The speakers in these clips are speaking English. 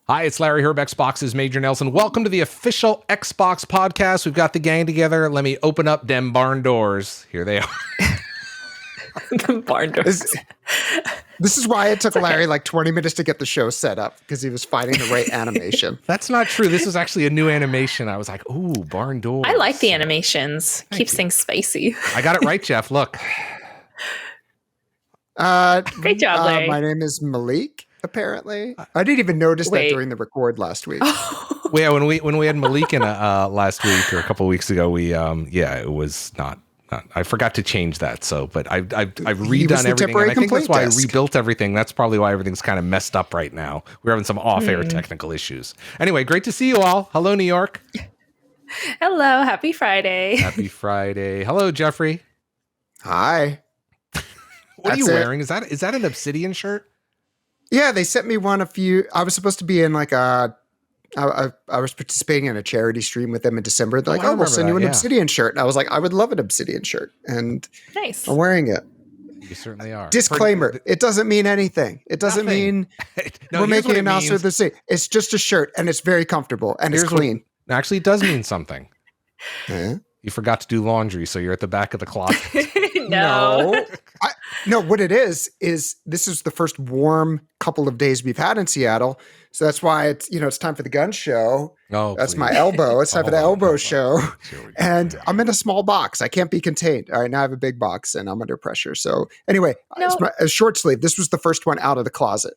Hi, it's Larry Herb, Xbox's Major Nelson. Welcome to the official Xbox podcast. We've got the gang together. Let me open up them barn doors. Here they are. The barn doors. This is why it took Larry like 20 minutes to get the show set up, because he was finding the right animation. That's not true. This is actually a new animation. I was like, ooh, barn doors. I like the animations. Keeps things spicy. I got it right, Jeff. Look. Great job, Larry. My name is Malik, apparently. I didn't even notice that during the record last week. Yeah, when we had Malik in last week or a couple of weeks ago, we it was not. I forgot to change that. So, but I've redone everything. And I think that's why I rebuilt everything. That's probably why everything's kind of messed up right now. We're having some off-air technical issues. Anyway, great to see you all. Hello, New York. Hello. Happy Friday. Happy Friday. Hello, Jeffrey. Hi. What are you wearing? Is that an Obsidian shirt? Yeah, they sent me one I was supposed to be in like I was participating in a charity stream with them in December. They're like, we'll send you an Obsidian shirt. And I was like, I would love an Obsidian shirt. And nice. I'm wearing it. You certainly are. Disclaimer, it doesn't mean anything. It doesn't mean we're making an announcement of the same. It's just a shirt, and it's very comfortable, and it's clean. Actually, it does mean something. You forgot to do laundry, so you're at the back of the closet. No, what it is this is the first warm couple of days we've had in Seattle. So that's why it's time for the gun show. Oh, that's my elbow. It's time for the elbow show. And I'm in a small box. I can't be contained. All right, now I have a big box and I'm under pressure. So anyway, a short sleeve. This was the first one out of the closet.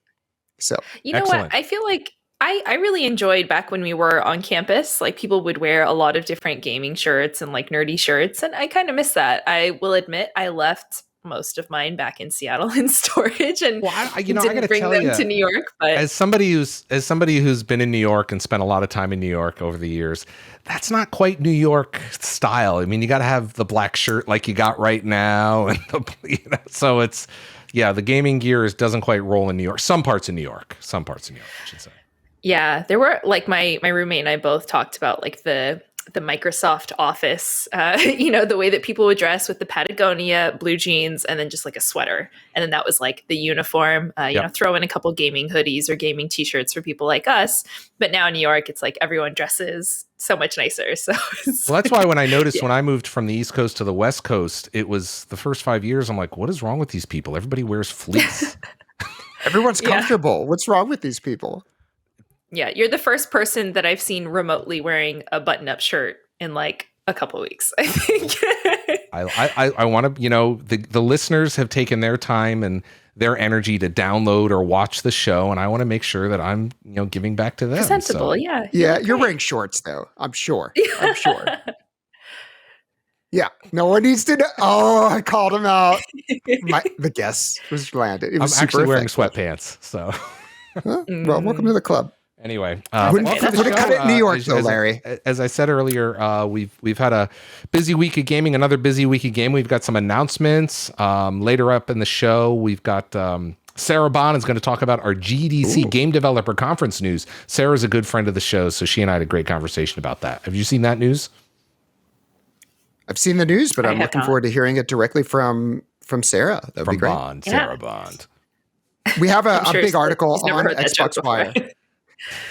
So you know what? I feel like I really enjoyed back when we were on campus. Like people would wear a lot of different gaming shirts and like nerdy shirts. And I kind of miss that. I will admit I left most of mine back in Seattle in storage and didn't bring them to New York. But as somebody who's been in New York and spent a lot of time in New York over the years, that's not quite New York style. I mean, you got to have the black shirt like you got right now, and so it's the gaming gear doesn't quite roll in New York. Some parts of New York, I should say. Yeah, there were like my roommate and I both talked about like the Microsoft Office, the way that people would dress with the Patagonia blue jeans and then just like a sweater. And then that was like the uniform, throw in a couple gaming hoodies or gaming t-shirts for people like us. But now in New York, it's like everyone dresses so much nicer. So that's why when I noticed when I moved from the East Coast to the West Coast, it was the first 5 years. I'm like, what is wrong with these people? Everybody wears fleece. Everyone's comfortable. What's wrong with these people? Yeah, you're the first person that I've seen remotely wearing a button-up shirt in like a couple of weeks, I think. I want to, the listeners have taken their time and their energy to download or watch the show, and I want to make sure that I'm, giving back to them. Presentable, yeah. Yeah, you're wearing shorts though. I'm sure. Yeah, no one needs to know. Oh, I called him out. The guess was landed. It was I'm actually wearing sweatpants, so. Well, welcome to the club. Anyway, wouldn't cut it in New York, though, Larry. As I said earlier, we've had a busy week of gaming. Another busy week of gaming. We've got some announcements later up in the show. We've got Sarah Bond is going to talk about our GDC Game Developer Conference news. Sarah's a good friend of the show, so she and I had a great conversation about that. Have you seen that news? I've seen the news, but I'm looking forward to hearing it directly from Sarah. That would be great. Bond, Sarah Bond. We have a big article on Xbox Wire.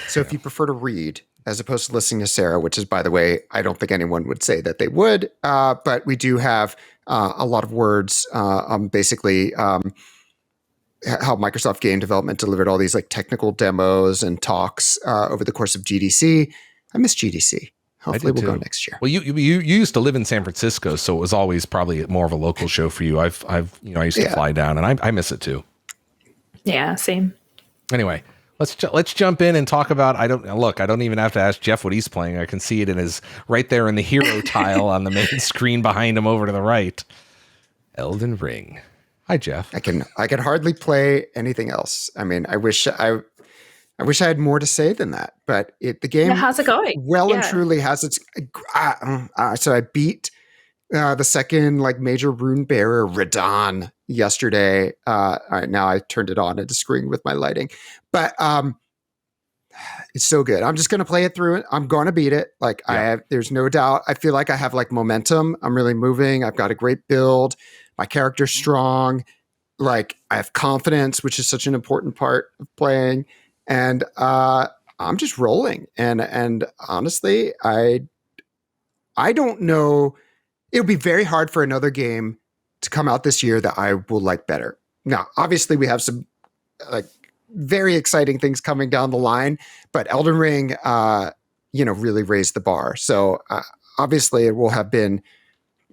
So if you prefer to read as opposed to listening to Sarah, which is, by the way, I don't think anyone would say that they would, but we do have a lot of words on basically how Microsoft Game Development delivered all these like technical demos and talks over the course of GDC. I miss GDC. Hopefully we'll go next year. Well, you used to live in San Francisco, so it was always probably more of a local show for you. I used to fly down, and I miss it too. Yeah, same. Anyway. Let's jump in and talk about. I don't even have to ask Jeff what he's playing. I can see it in his right there in the hero tile on the main screen behind him over to the right. Elden Ring. Hi, Jeff. I can hardly play anything else. I mean, I wish I had more to say than that. But the game. How's it going? Well, and truly has its. So I beat the second like major rune bearer, Radahn, yesterday. All right, now I turned it on and disagreeing with my lighting, but it's so good. I'm just going to play it through. I'm going to beat it. Like there's no doubt. I feel like I have like momentum. I'm really moving. I've got a great build. My character's strong. Like I have confidence, which is such an important part of playing. And I'm just rolling. And honestly, I don't know. It'll be very hard for another game to come out this year that I will like better. Now, obviously, we have some like very exciting things coming down the line, but Elden Ring, really raised the bar. So obviously, it will have been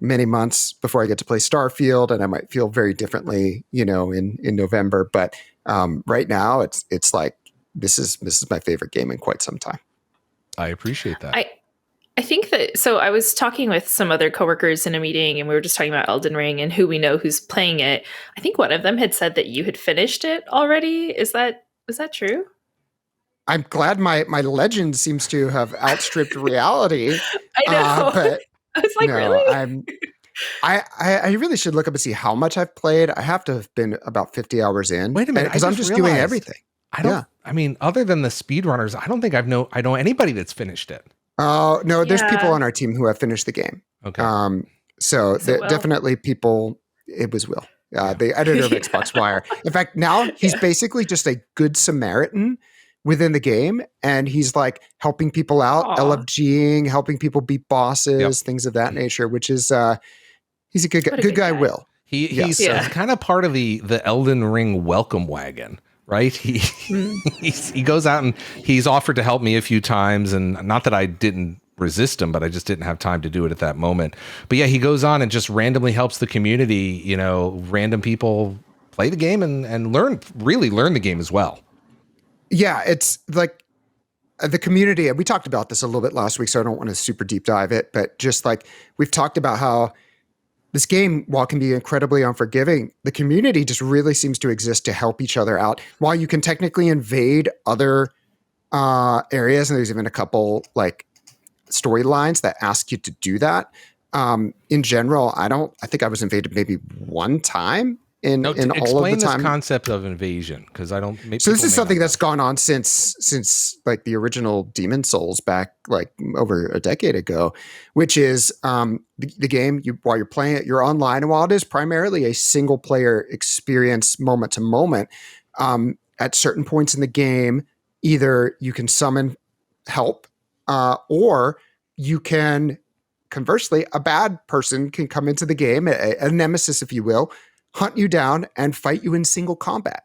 many months before I get to play Starfield, and I might feel very differently, in November. But right now, it's like this is my favorite game in quite some time. I appreciate that. I think that, so I was talking with some other coworkers in a meeting, and we were just talking about Elden Ring and who we know who's playing it. I think one of them had said that you had finished it already. Is that true? I'm glad my legend seems to have outstripped reality. I know. But I was like, really? I really should look up and see how much I've played. I have to have been about 50 hours in. Wait a minute, because I'm just doing everything. I mean, other than the speedrunners, I don't think I know anybody that's finished it. Oh, no, there's people on our team who have finished the game. Okay. So definitely people, it was Will, the editor of Xbox Wire. In fact, now he's basically just a good Samaritan within the game, and he's like helping people out, LFGing, helping people beat bosses, things of that nature, which is, he's a good guy, Will. He's kind of part of the Elden Ring welcome wagon. Right. He goes out and he's offered to help me a few times, and not that I didn't resist him, but I just didn't have time to do it at that moment. But yeah, he goes on and just randomly helps the community, random people play the game and really learn the game as well. Yeah, it's like the community, and we talked about this a little bit last week, so I don't want to super deep dive it, but just like we've talked about how this game, while it can be incredibly unforgiving, the community just really seems to exist to help each other out. While you can technically invade other areas, and there's even a couple like storylines that ask you to do that. In general, I think I was invaded maybe one time in all of the time. Explain this concept of invasion, because I don't. So this is something that's gone on since like the original Demon Souls back like over a decade ago, which is the game. While you're playing it, you're online, and while it is primarily a single player experience, moment to moment, at certain points in the game, either you can summon help, or you can, conversely, a bad person can come into the game, a nemesis, if you will, hunt you down and fight you in single combat.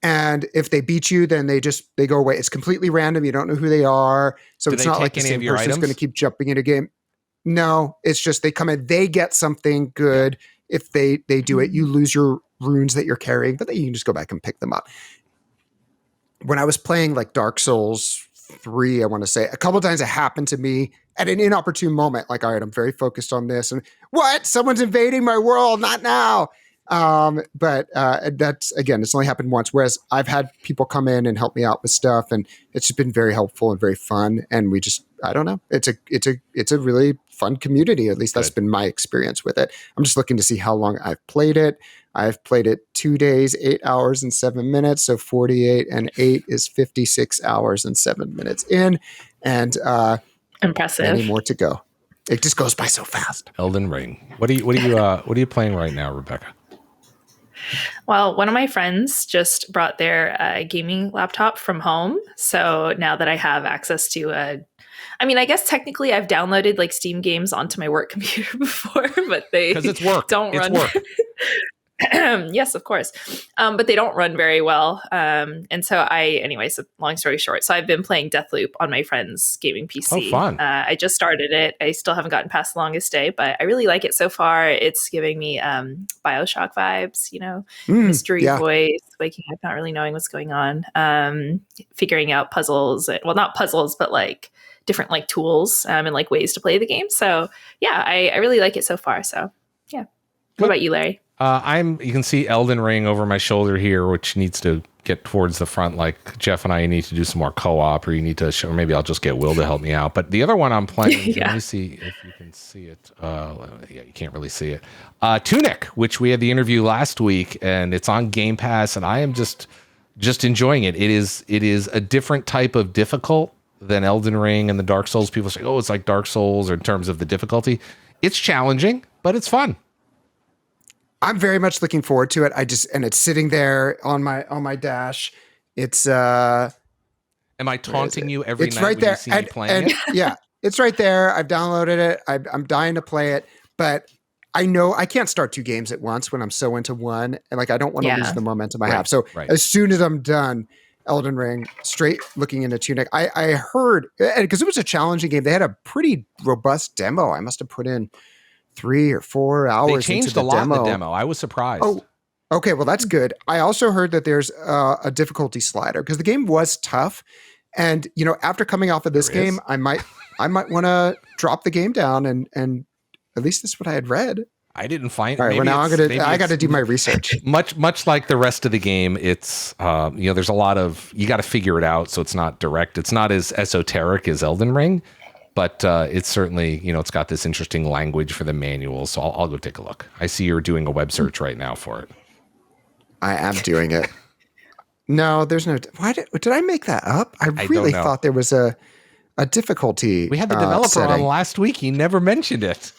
And if they beat you, then they go away. It's completely random. You don't know who they are. So it's not like the same person's going to keep jumping in a game. No, it's just they come in, they get something good. If they do it, you lose your runes that you're carrying, but then you can just go back and pick them up. When I was playing like Dark Souls 3, I want to say, a couple of times it happened to me at an inopportune moment. Like, all right, I'm very focused on this. And what? Someone's invading my world. Not now. But that's, again, it's only happened once, whereas I've had people come in and help me out with stuff, and it's just been very helpful and very fun. And we just, I don't know, it's a really fun community. At least that's been my experience with it. I'm just looking to see how long I've played it. I've played it 2 days, 8 hours and 7 minutes. So 48 and 8 is 56 hours and 7 minutes in, and, impressive. Many more to go. It just goes by so fast. Elden Ring. What are you playing right now, Rebecca? Well, one of my friends just brought their gaming laptop from home. So now that I have access to I guess technically I've downloaded like Steam games onto my work computer before, but they don't run. Yes, of course. But they don't run very well. And so so long story short, so I've been playing Deathloop on my friend's gaming PC. Oh, fun. I just started it. I still haven't gotten past the longest day, but I really like it so far. It's giving me BioShock vibes, mystery voice, waking up, not really knowing what's going on, figuring out puzzles. Well, not puzzles, but like different like tools and like ways to play the game. So yeah, I really like it so far. So yeah. What about you, Larry? You can see Elden Ring over my shoulder here, which needs to get towards the front. Like Jeff and I need to do some more co-op, or you need to show, or maybe I'll just get Will to help me out. But the other one I'm playing, let me see if you can see it. Yeah, you can't really see it. Tunic, which we had the interview last week, and it's on Game Pass, and I am just enjoying it. It is a different type of difficult than Elden Ring and the Dark Souls. People say, oh, it's like Dark Souls, or in terms of the difficulty. It's challenging, but it's fun. I'm very much looking forward to it. And it's sitting there on my dash. It's Am I taunting you every it's night right when there. you see me playing it? Yeah, it's right there. I've downloaded it. I'm dying to play it, but I know I can't start 2 games at once when I'm so into one, and like I don't want to lose the momentum I have. So as soon as I'm done Elden Ring, straight looking into Tunic, I heard, because it was a challenging game, they had a pretty robust demo. I must have put in 3 or 4 hours. They changed into a lot in the demo. I was surprised. Oh, okay. Well, that's good. I also heard that there's a difficulty slider because the game was tough, and after coming off of this game, I might want to drop the game down and at least that's what I had read. I didn't find. All right, well now I got to do my research. Much like the rest of the game, it's there's a lot of, you got to figure it out, so it's not direct. It's not as esoteric as Elden Ring, but it's certainly it's got this interesting language for the manual. So I'll go take a look. I see you're doing a web search right now for it. I am doing it. No, there's no. Why did I make that up? I really thought there was a difficulty. We had the developer on last week. He never mentioned it.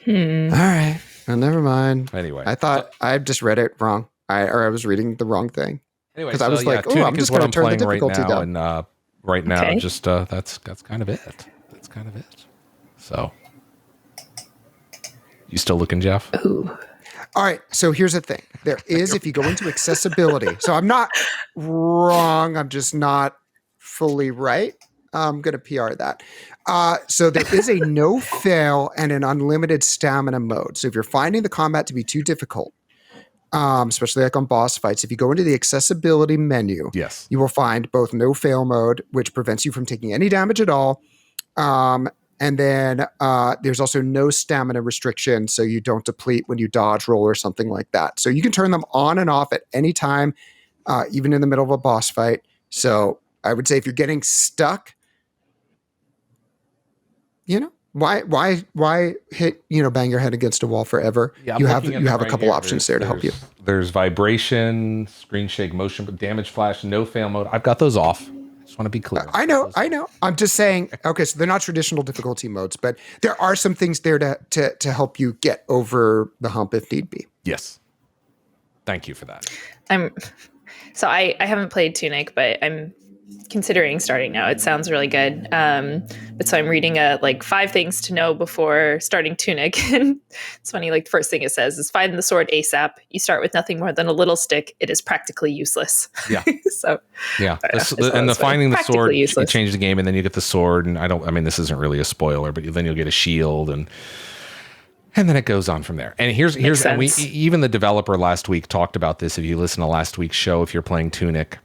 All right. Well, never mind. Anyway, I thought I just read it wrong. I was reading the wrong thing. Anyway, because I was like, "Oh, I'm just going to turn the difficulty down." And right now, just that's kind of it. That's kind of it. So, you still looking, Jeff? Ooh. All right. So here's the thing. There is, if you go into accessibility. So I'm not wrong. I'm just not fully right. I'm going to PR that. So there is a no fail and an unlimited stamina mode. So if you're finding the combat to be too difficult, especially like on boss fights, if you go into the accessibility menu, yes, you will find both no fail mode, which prevents you from taking any damage at all. And then there's also no stamina restriction, so you don't deplete when you dodge roll or something like that. So you can turn them on and off at any time, even in the middle of a boss fight. So I would say if you're getting stuck, why hit, bang your head against a wall forever? Yeah, you have a couple options there to help you. There's vibration, screen shake, motion, damage flash, no fail mode. I've got those off. I just want to be clear. I know. I'm just saying, okay, so they're not traditional difficulty modes, but there are some things there to help you get over the hump if need be. Yes. Thank you for that. I haven't played Tunic, but I'm considering starting now. It sounds really good. But so I'm reading 5 things to know before starting Tunic. And it's funny, the first thing it says is find the sword ASAP. You start with nothing more than a little stick. It is practically useless. Yeah. So yeah. The finding the sword, useless. You change the game and then you get the sword. And this isn't really a spoiler, but then you'll get a shield and then it goes on from there. And here's even the developer last week talked about this. If you listen to last week's show, if you're playing Tunic,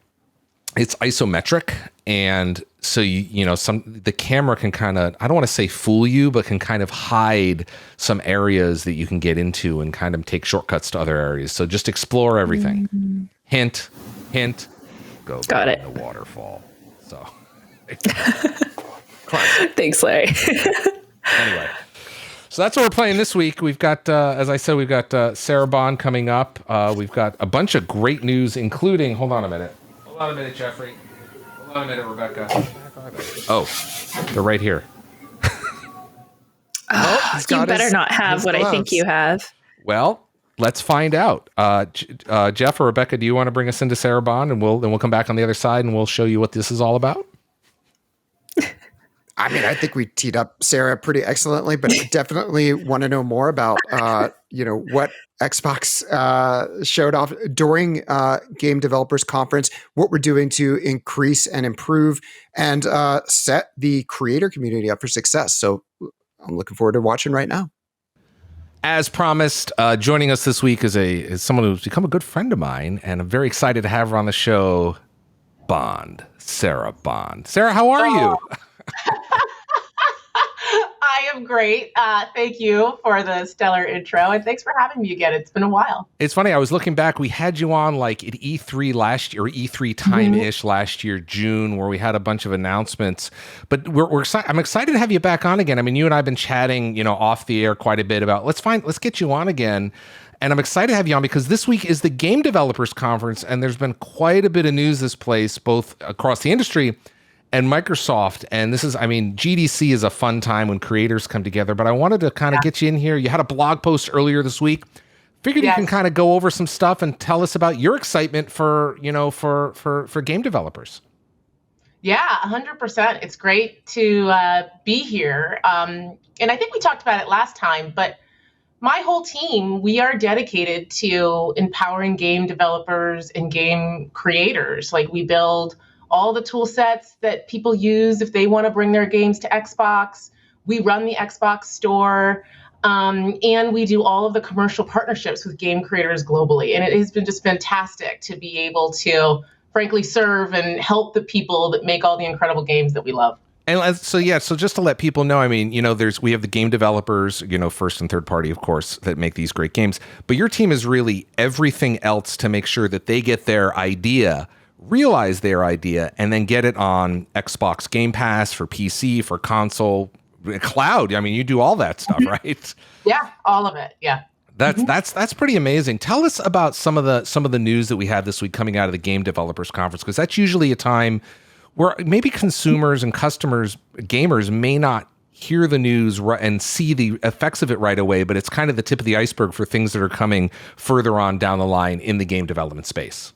it's isometric, and so the camera can kind of, I don't want to say fool you, but can kind of hide some areas that you can get into and kind of take shortcuts to other areas. So just explore everything. Mm-hmm. Hint, go Got it. The waterfall. So thanks, Larry. Anyway. So that's what we're playing this week. We've got, as I said, we've got Sarabon coming up. We've got a bunch of great news, including, hold on a minute, Jeffrey. Hold on a minute, Rebecca. Oh, they're right here. You better not have what I think you have. Well, let's find out. Jeff or Rebecca, do you want to bring us into Sarabon, and we'll come back on the other side and we'll show you what this is all about? I think we teed up Sarah pretty excellently, but I definitely want to know more about, what Xbox showed off during Game Developers Conference, what we're doing to increase and improve and set the creator community up for success. So I'm looking forward to watching right now. As promised, joining us this week is someone who's become a good friend of mine, and I'm very excited to have her on the show, Sarah Bond. Sarah, how are you? I am great. Thank you for the stellar intro, and thanks for having me again. It's been a while. It's funny. I was looking back. We had you on at E3 last year, or E3 time-ish last year, June, where we had a bunch of announcements. But I'm excited to have you back on again. I mean, you and I have been chatting, off the air quite a bit about let's get you on again. And I'm excited to have you on because this week is the Game Developers Conference, and there's been quite a bit of news this place, both across the industry and Microsoft. And GDC is a fun time when creators come together, but I wanted to kind of get you in here. You had a blog post earlier this week. Figured you can kind of go over some stuff and tell us about your excitement for game developers. Yeah, 100%. It's great to be here. And I think we talked about it last time, but my whole team, we are dedicated to empowering game developers and game creators. Like, we build all the tool sets that people use if they want to bring their games to Xbox. We run the Xbox store. And we do all of the commercial partnerships with game creators globally. And it has been just fantastic to be able to, frankly, serve and help the people that make all the incredible games that we love. And so just to let people know, I mean, we have the game developers, first and third party, of course, that make these great games. But your team is really everything else to make sure that they get their idea, realize their idea, and then get it on Xbox Game Pass, for PC, for console, cloud. I mean, you do all that stuff, right? Yeah, all of it. Yeah. That's pretty amazing. Tell us about some of the news that we had this week coming out of the Game Developers Conference, because that's usually a time where maybe consumers and customers, gamers, may not hear the news and see the effects of it right away, but it's kind of the tip of the iceberg for things that are coming further on down the line in the game development space.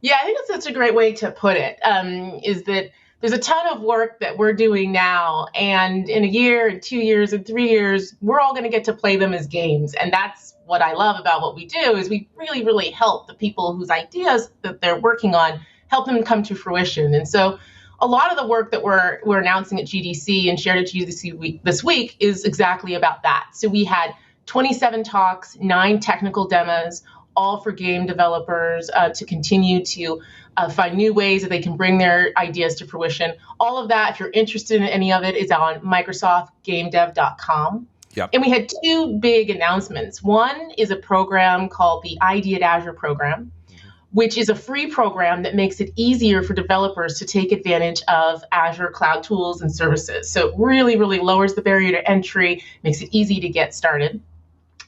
Yeah, I think that's such a great way to put it, is that there's a ton of work that we're doing now, and in a year, and 2 years, and 3 years, we're all going to get to play them as games. And that's what I love about what we do, is we really, really help the people whose ideas that they're working on, help them come to fruition. And so a lot of the work that we're announcing at GDC and shared at GDC this week is exactly about that. So we had 27 talks, 9 technical demos, all for game developers to continue to find new ways that they can bring their ideas to fruition. All of that, if you're interested in any of it, is on MicrosoftGameDev.com. Yep. And we had 2 big announcements. One is a program called the ID at Azure program, which is a free program that makes it easier for developers to take advantage of Azure cloud tools and services. So it really, really lowers the barrier to entry, makes it easy to get started.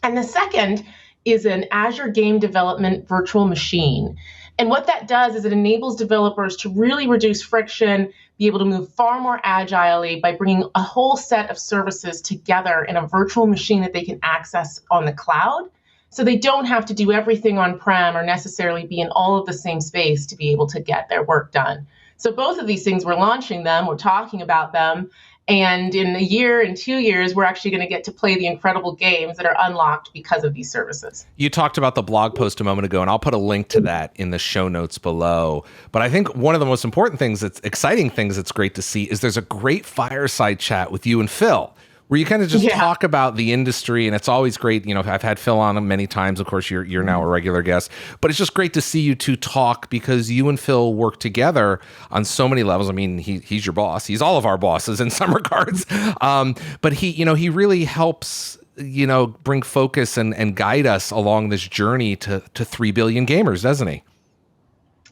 And the second is an Azure Game Development Virtual Machine. And what that does is it enables developers to really reduce friction, be able to move far more agilely by bringing a whole set of services together in a virtual machine that they can access on the cloud. So they don't have to do everything on-prem or necessarily be in all of the same space to be able to get their work done. So both of these things, we're launching them, we're talking about them, and in a year and 2 years, we're actually going to get to play the incredible games that are unlocked because of these services. You talked about the blog post a moment ago, and I'll put a link to that in the show notes below. But I think one of the most important things, exciting things that's great to see, is there's a great fireside chat with you and Phil, where you kind of just talk about the industry, and it's always great. I've had Phil on many times. Of course, you're now a regular guest, but it's just great to see you two talk, because you and Phil work together on so many levels. I mean, he's your boss. He's all of our bosses in some regards. But he really helps, bring focus and guide us along this journey to 3 billion gamers, doesn't he?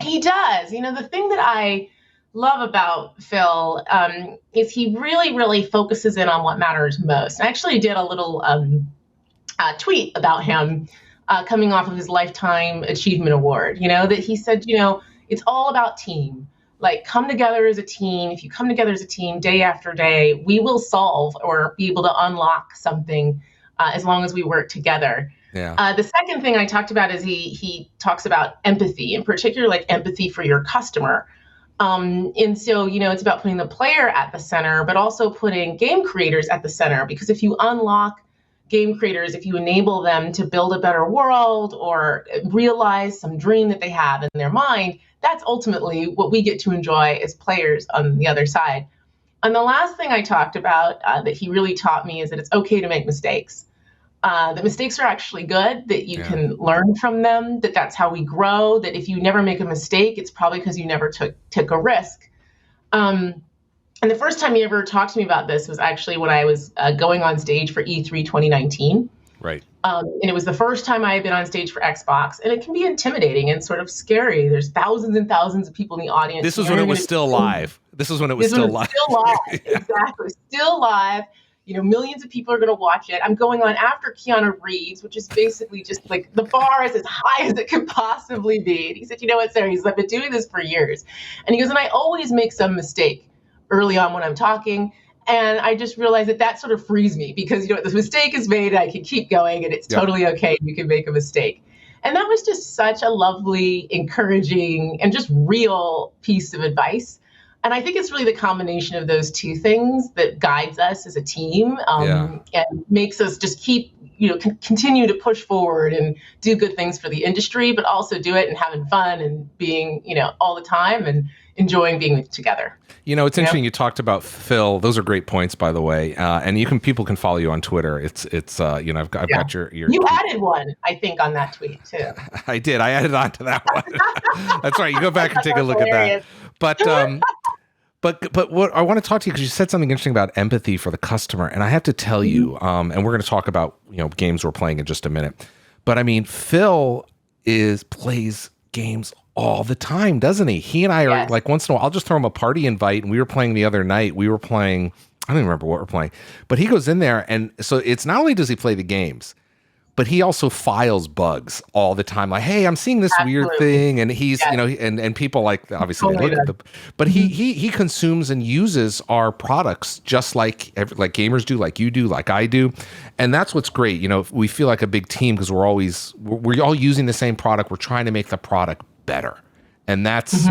He does. The thing that I love about Phil is he really, really focuses in on what matters most. I actually did a little tweet about him coming off of his Lifetime Achievement Award, that he said, it's all about team. Like, come together as a team. If you come together as a team day after day, we will solve or be able to unlock something as long as we work together. Yeah. The second thing I talked about is he talks about empathy, in particular, like empathy for your customer. And so, it's about putting the player at the center, but also putting game creators at the center, because if you unlock game creators, if you enable them to build a better world or realize some dream that they have in their mind, that's ultimately what we get to enjoy as players on the other side. And the last thing I talked about that he really taught me is that it's okay to make mistakes. That mistakes are actually good, that you can learn from them, that's how we grow, that if you never make a mistake, it's probably because you never took a risk. And the first time he ever talked to me about this was actually when I was going on stage for E3 2019. Right. And it was the first time I had been on stage for Xbox, and it can be intimidating and sort of scary. There's thousands and thousands of people in the audience. This was when it was still live. Still live. Exactly. Still live. Millions of people are going to watch it. I'm going on after Keanu Reeves, which is basically just like the bar is as high as it could possibly be. And he said, what, Sarah? He says, I've been doing this for years. And he goes, and I always make some mistake early on when I'm talking. And I just realized that sort of frees me, because, the mistake is made and I can keep going, and it's totally okay. You can make a mistake. And that was just such a lovely, encouraging, and just real piece of advice. And I think it's really the combination of those two things that guides us as a team, and makes us just keep, continue to push forward and do good things for the industry, but also do it and having fun and being, all the time and enjoying being together. It's interesting. You talked about Phil. Those are great points, by the way. And people can follow you on Twitter. I've got your. You added one, I think, on that tweet too. I did. I added on to that one. That's right. You go back and take a look at that. But what I want to talk to you, because you said something interesting about empathy for the customer, and I have to tell you, and we're going to talk about games we're playing in just a minute. But I mean, Phil plays games all the time, doesn't he? He and I are like, once in a while, I'll just throw him a party invite, and we were playing the other night. We were playing, I don't even remember what we're playing, but he goes in there, and so it's not only does he play the games, but he also files bugs all the time. Like, hey, I'm seeing this weird thing, and he's, and people like obviously they look at but he consumes and uses our products just like gamers do, like you do, like I do, and that's what's great. We feel like a big team because we're all using the same product. We're trying to make the product better, and that's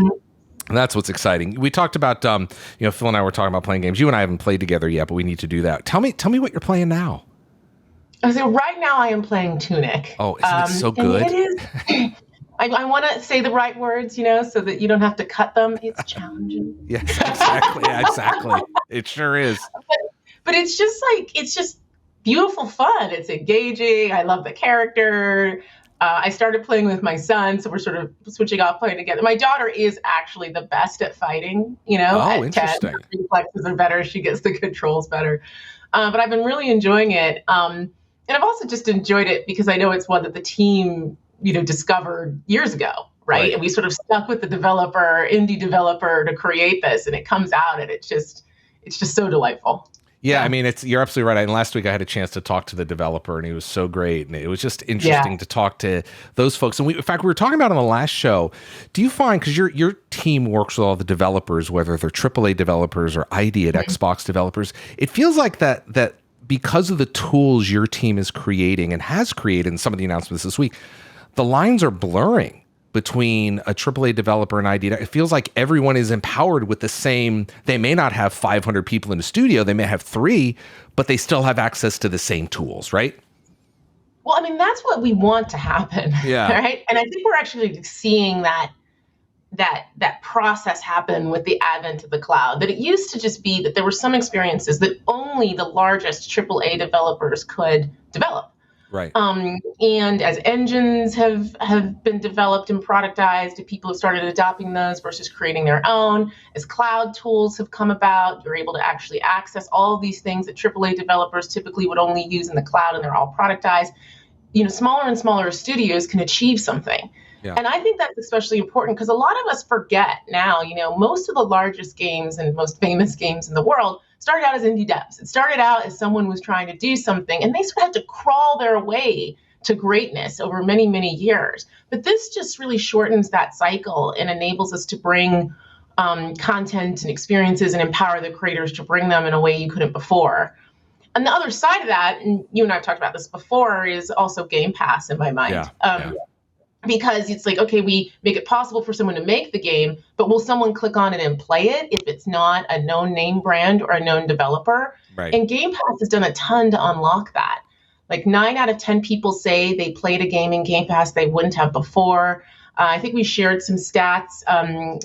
what's exciting. We talked about Phil and I were talking about playing games. You and I haven't played together yet, but we need to do that. Tell me what you're playing now. So right now I am playing Tunic. Oh, isn't it so good? It is. I want to say the right words, so that you don't have to cut them. It's challenging. Yes, exactly. Exactly. It sure is. But it's just beautiful fun. It's engaging. I love the character. I started playing with my son, so we're sort of switching off playing together. My daughter is actually the best at fighting, at interesting. 10. Her reflexes are better. She gets the controls better. But I've been really enjoying it. And I've also just enjoyed it because I know it's one that the team, discovered years ago, right? And we sort of stuck with the indie developer to create this, and it comes out and it's just so delightful. Yeah, I mean, you're absolutely right. And last week I had a chance to talk to the developer, and he was so great. And it was just interesting to talk to those folks. And in fact, we were talking about on the last show. Do you find, because your team works with all the developers, whether they're AAA developers or ID at Xbox developers, it feels like that because of the tools your team is creating and has created in some of the announcements this week, the lines are blurring between a AAA developer and ID. It feels like everyone is empowered with the same. They may not have 500 people in the studio. They may have 3, but they still have access to the same tools, right? Well, I mean, that's what we want to happen. Yeah. Right. And I think we're actually seeing that process happen with the advent of the cloud. That it used to just be that there were some experiences that only the largest AAA developers could develop. Right. And as engines have been developed and productized, people have started adopting those versus creating their own. As cloud tools have come about, you're able to actually access all of these things that AAA developers typically would only use in the cloud, and they're all productized. Smaller and smaller studios can achieve something. Yeah. And I think that's especially important because a lot of us forget now, most of the largest games and most famous games in the world started out as indie devs. It started out as someone was trying to do something, and they sort of had to crawl their way to greatness over many, many years. But this just really shortens that cycle and enables us to bring content and experiences and empower the creators to bring them in a way you couldn't before. And the other side of that, and you and I have talked about this before, is also Game Pass in my mind. Because it's like, okay, we make it possible for someone to make the game, but will someone click on it and play it if it's not a known name brand or a known developer? Right. And Game Pass has done a ton to unlock that. Like 9 out of 10 people say they played a game in Game Pass they wouldn't have before. I think we shared some stats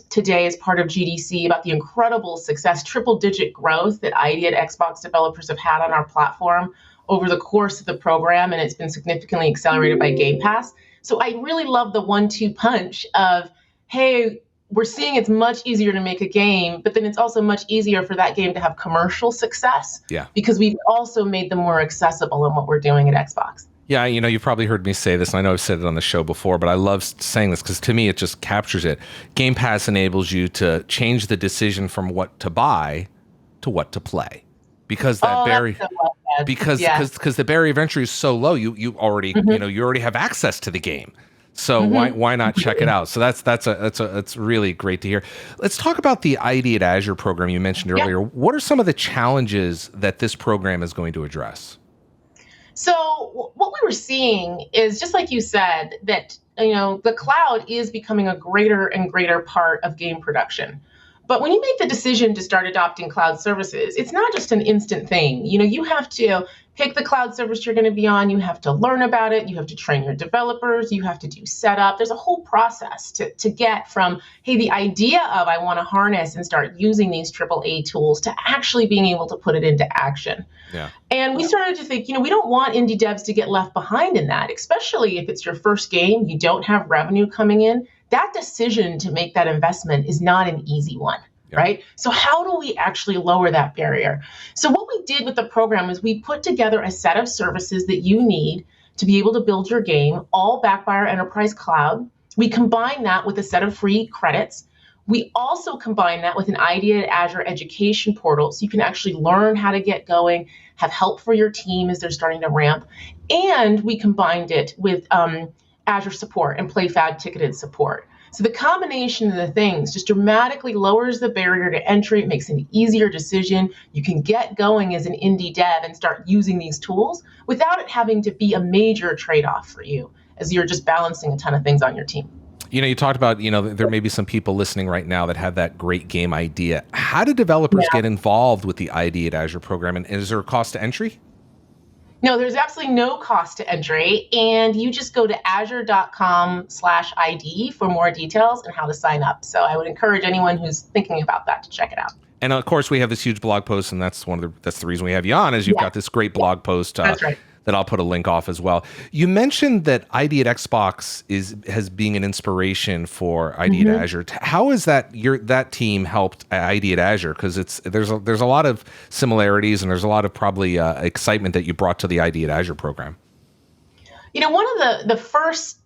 today as part of GDC about the incredible success, triple-digit growth that ID at Xbox developers have had on our platform over the course of the program, and it's been significantly accelerated by Game Pass. So I really love the 1-2 punch of, hey, we're seeing it's much easier to make a game, but then it's also much easier for that game to have commercial success because we've also made them more accessible in what we're doing at Xbox. Yeah, you've probably heard me say this, and I know I've said it on the show before, but I love saying this because to me it just captures it. Game Pass enables you to change the decision from what to buy to what to play. Because that because the barrier of entry is so low, you already you already have access to the game, so why not check it out? So that's really great to hear. Let's talk about the ID at Azure program you mentioned earlier. What are some of the challenges that this program is going to address? So what we were seeing is, just like you said, that the cloud is becoming a greater and greater part of game production. But when you make the decision to start adopting cloud services, it's not just an instant thing. You have to pick the cloud service you're going to be on. You have to learn about it. You have to train your developers. You have to do setup. There's a whole process to get from, hey, the idea of I want to harness and start using these AAA tools to actually being able to put it into action. Yeah. And we started to think, we don't want indie devs to get left behind in that, especially if it's your first game, you don't have revenue coming in. That decision to make that investment is not an easy one. Yeah. Right? So how do we actually lower that barrier? So what we did with the program is we put together a set of services that you need to be able to build your game, all backed by our enterprise cloud. We combine that with a set of free credits. We also combine that with an IDEA Azure education portal, so you can actually learn how to get going, have help for your team as they're starting to ramp. And we combined it with Azure support and PlayFab ticketed support. So the combination of the things just dramatically lowers the barrier to entry. It makes an easier decision. You can get going as an indie dev and start using these tools without it having to be a major trade-off for you as you're just balancing a ton of things on your team. You talked about, there may be some people listening right now that have that great game idea. How do developers get involved with the IDEA at Azure program? And is there a cost to entry? No, there's absolutely no cost to entry. And you just go to azure.com/IDE for more details and how to sign up. So I would encourage anyone who's thinking about that to check it out. And of course, we have this huge blog post, and that's the reason we have you on, is you've got this great blog post. That's right. That I'll put a link off as well. You mentioned that IDEA at Xbox has being an inspiration for IDEA at Azure. How has that team helped IDEA at Azure? Because there's a lot of similarities, and there's a lot of probably excitement that you brought to the IDEA at Azure program. One of the first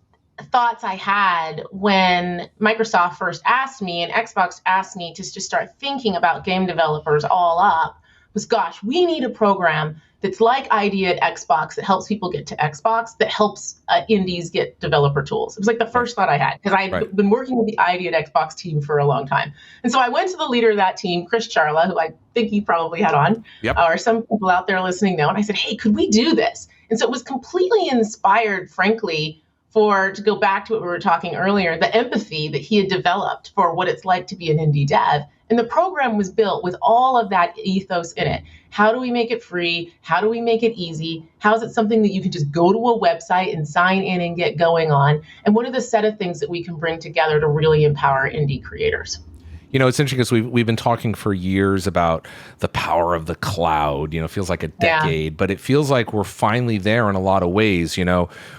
thoughts I had when Microsoft first asked me and Xbox asked me to just start thinking about game developers all up was, gosh, we need a program that's like IDEA at Xbox that helps people get to Xbox, that helps indies get developer tools. It was like the first thought I had, because I'd been working with the IDEA at Xbox team for a long time. And so I went to the leader of that team, Chris Charla, who I think you probably had on, or some people out there listening know. And I said, hey, could we do this? And so it was completely inspired, frankly, to go back to what we were talking earlier, the empathy that he had developed for what it's like to be an indie dev. And the program was built with all of that ethos in it. How do we make it free? How do we make it easy? How is it something that you can just go to a website and sign in and get going on? And what are the set of things that we can bring together to really empower indie creators? It's interesting because we've been talking for years about the power of the cloud. It feels like a decade, but it feels like we're finally there in a lot of ways.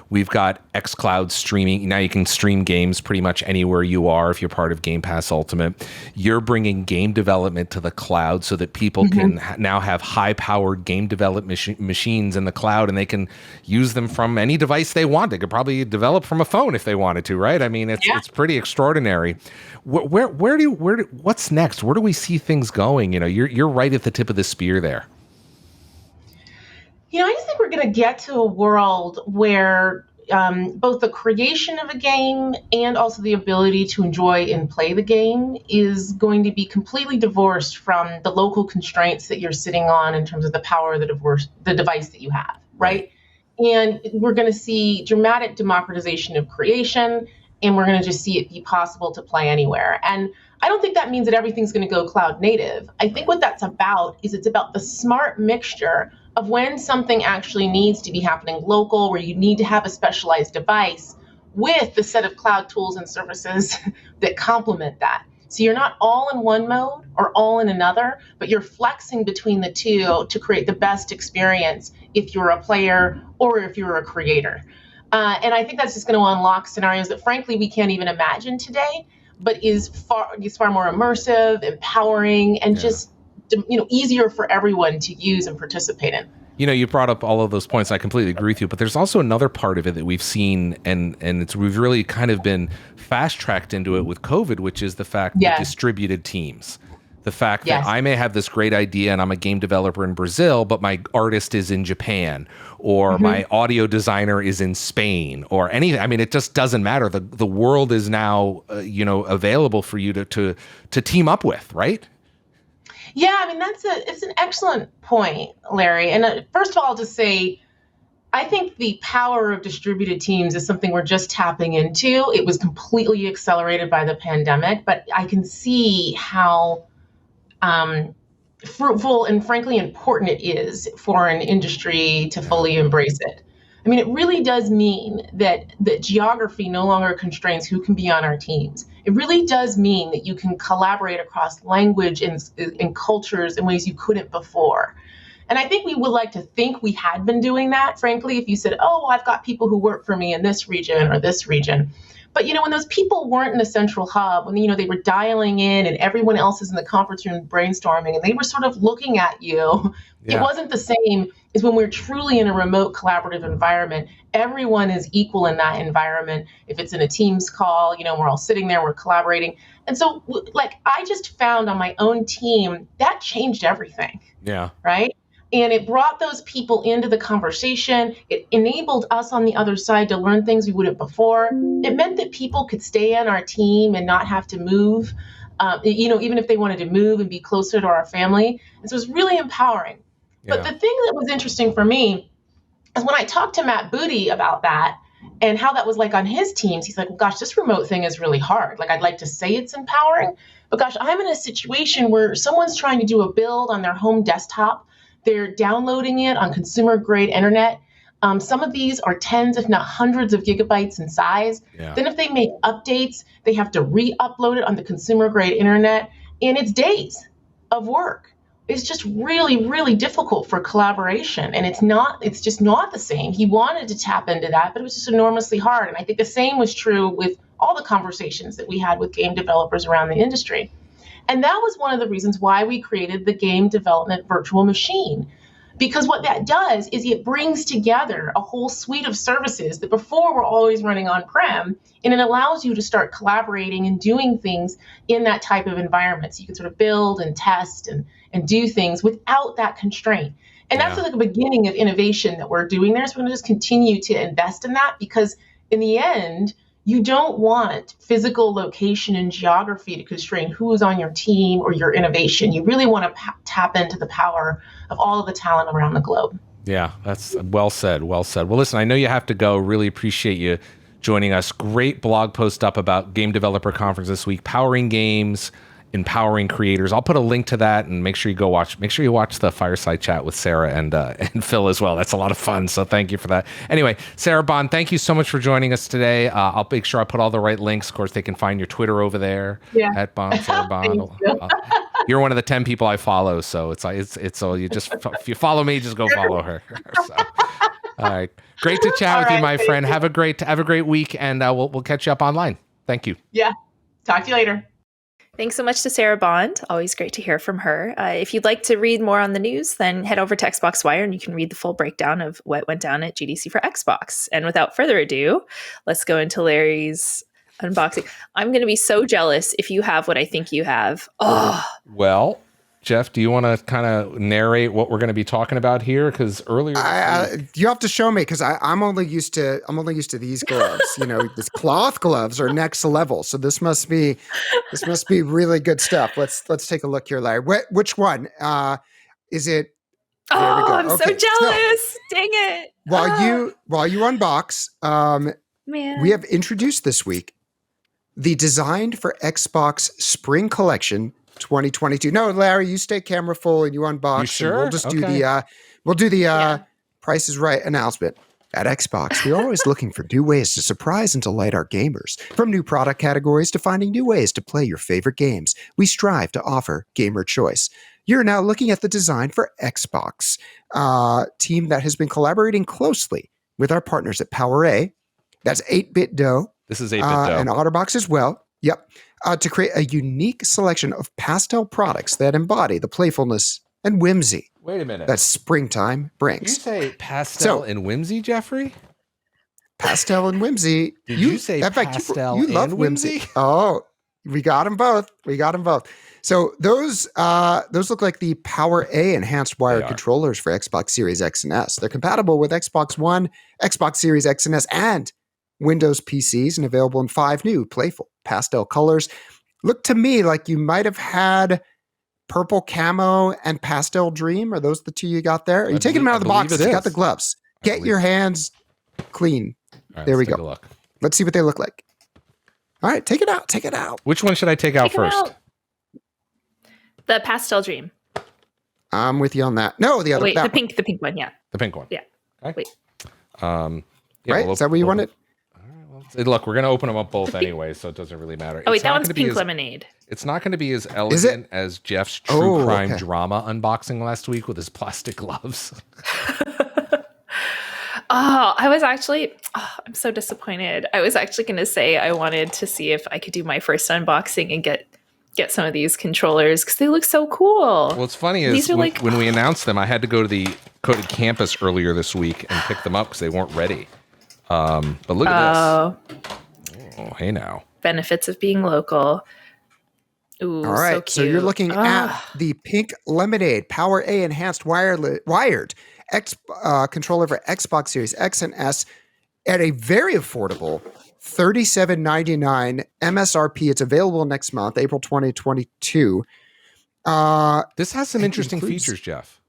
We've got xCloud streaming. Now you can stream games pretty much anywhere you are if you're part of Game Pass Ultimate. You're bringing game development to the cloud so that people can now have high-powered game development machines in the cloud, and they can use them from any device they want. They could probably develop from a phone if they wanted to, right? I mean, it's pretty extraordinary. What's next? Where do we see things going? You're right at the tip of the spear there. I just think we're going to get to a world where both the creation of a game and also the ability to enjoy and play the game is going to be completely divorced from the local constraints that you're sitting on in terms of the power of the device that you have, right? And we're going to see dramatic democratization of creation, and we're going to just see it be possible to play anywhere. And I don't think that means that everything's going to go cloud native. I think what that's about is it's about the smart mixture of when something actually needs to be happening local, where you need to have a specialized device, with the set of cloud tools and services that complement that. So you're not all in one mode or all in another, but you're flexing between the two to create the best experience if you're a player or if you're a creator. And I think that's just going to unlock scenarios that, frankly, we can't even imagine today, but is far more immersive, empowering, and just easier for everyone to use and participate in. You brought up all of those points. I completely agree with you, but there's also another part of it that we've seen, and we've really kind of been fast-tracked into it with COVID, which is the fact that distributed teams. The fact that I may have this great idea and I'm a game developer in Brazil, but my artist is in Japan, or my audio designer is in Spain, or anything. I mean, it just doesn't matter. The world is now, available for you to team up with, right? Yeah, I mean, it's an excellent point, Larry. And first of all, I'll just say, I think the power of distributed teams is something we're just tapping into. It was completely accelerated by the pandemic, but I can see how fruitful and frankly important it is for an industry to fully embrace it. I mean, it really does mean that geography no longer constrains who can be on our teams. It really does mean that you can collaborate across language and cultures in ways you couldn't before. And I think we would like to think we had been doing that, frankly, if you said, oh, I've got people who work for me in this region or this region. But, when those people weren't in the central hub, when, they were dialing in and everyone else is in the conference room brainstorming and they were sort of looking at you, It wasn't the same as when we're truly in a remote collaborative environment. Everyone is equal in that environment. If it's in a Teams call, we're all sitting there, we're collaborating. And so, I just found on my own team, that changed everything. Yeah. Right? And it brought those people into the conversation. It enabled us on the other side to learn things we wouldn't before. It meant that people could stay on our team and not have to move, even if they wanted to move and be closer to our family. And so it was really empowering. Yeah. But the thing that was interesting for me is when I talked to Matt Booty about that and how that was like on his teams, he's like, well, gosh, this remote thing is really hard. I'd like to say it's empowering, but gosh, I'm in a situation where someone's trying to do a build on their home desktop. They're downloading it on consumer grade internet. Some of these are tens, if not hundreds of gigabytes in size. Yeah. Then if they make updates, they have to re-upload it on the consumer grade internet. And it's days of work. It's just really, really difficult for collaboration. And it's just not the same. He wanted to tap into that, but it was just enormously hard. And I think the same was true with all the conversations that we had with game developers around the industry. And that was one of the reasons why we created the Game Development Virtual Machine. Because what that does is it brings together a whole suite of services that before were always running on-prem, and it allows you to start collaborating and doing things in that type of environment. So you can sort of build and test and do things without that constraint. And that's like the beginning of innovation that we're doing there. So we're going to just continue to invest in that because in the end, you don't want physical location and geography to constrain who's on your team or your innovation. You really want to tap into the power of all of the talent around the globe. Yeah, that's well said. Well said. Well, listen, I know you have to go. Really appreciate you joining us. Great blog post up about Game Developer Conference this week, powering games, empowering creators. I'll put a link to that and make sure you watch the fireside chat with Sarah and Phil as well. That's a lot of fun. So thank you for that. Anyway, Sarah Bond, thank you so much for joining us today. I'll make sure I put all the right links. Of course, they can find your Twitter over there at Bond, Sarah Bond. You're one of the 10 people I follow. So it's all you just, if you follow me, just go follow her. So, all right. Great to chat with you, my friend. Have a great week and we'll catch you up online. Thank you. Yeah. Talk to you later. Thanks so much to Sarah Bond. Always great to hear from her. If you'd like to read more on the news, then head over to Xbox Wire and you can read the full breakdown of what went down at GDC for Xbox. And without further ado, let's go into Larry's unboxing. I'm going to be so jealous if you have what I think you have. Oh. Well, Jeff, do you want to kind of narrate what we're going to be talking about here? Because earlier, you have to show me because I'm only used to these gloves. These cloth gloves are next level. So this must be really good stuff. Let's take a look here, Larry. Which one is it? Oh, I'm so jealous! Dang it! While you unbox, man, we have introduced this week the Designed for Xbox Spring Collection 2022. No, Larry, you stay camera full and you unbox. You sure? We'll just do the Price is Right announcement. At Xbox, we're always looking for new ways to surprise and delight our gamers. From new product categories to finding new ways to play your favorite games, we strive to offer gamer choice. You're now looking at the Design for Xbox team that has been collaborating closely with our partners at PowerA. That's 8BitDo. This is 8BitDo. And OtterBox as well. Yep. To create a unique selection of pastel products that embody the playfulness and whimsy. Wait a minute. That springtime brings. Did you say pastel and whimsy, Jeffrey? Pastel and whimsy. Did you say pastel you love and whimsy? Oh, we got them both. So those look like the PowerA enhanced wire controllers for Xbox Series X and S. They're compatible with Xbox One, Xbox Series X and S, and Windows PCs, and available in 5 new playful pastel colors. Look to me like you might have had Purple Camo and Pastel Dream. Are those the two you got there? Are you taking them out of the box? You got the gloves. Get your hands clean. Right, there we go. Look. Let's see what they look like. All right, take it out. Take it out. Which one should I take out first? The Pastel Dream. I'm with you on that. No, the other. Wait, the pink one. Yeah. The pink one. Yeah. Okay. Wait. Yeah, right? Is that what you wanted? Look, we're going to open them up both anyway, so it doesn't really matter. Oh, wait, that one's pink lemonade. It's not going to be as elegant as Jeff's true crime drama unboxing last week with his plastic gloves. I was actually, I'm so disappointed. I was actually going to say I wanted to see if I could do my first unboxing and get some of these controllers because they look so cool. What's funny is when we announced them, I had to go to the Coded Campus earlier this week and pick them up because they weren't ready. But look at this. Oh, hey now. Benefits of being local. Ooh, all right, so you're looking at the pink lemonade Power A enhanced wired X controller for Xbox Series X and S at a very affordable $37.99 MSRP. It's available next month, April 2022. This has some interesting features, Jeff.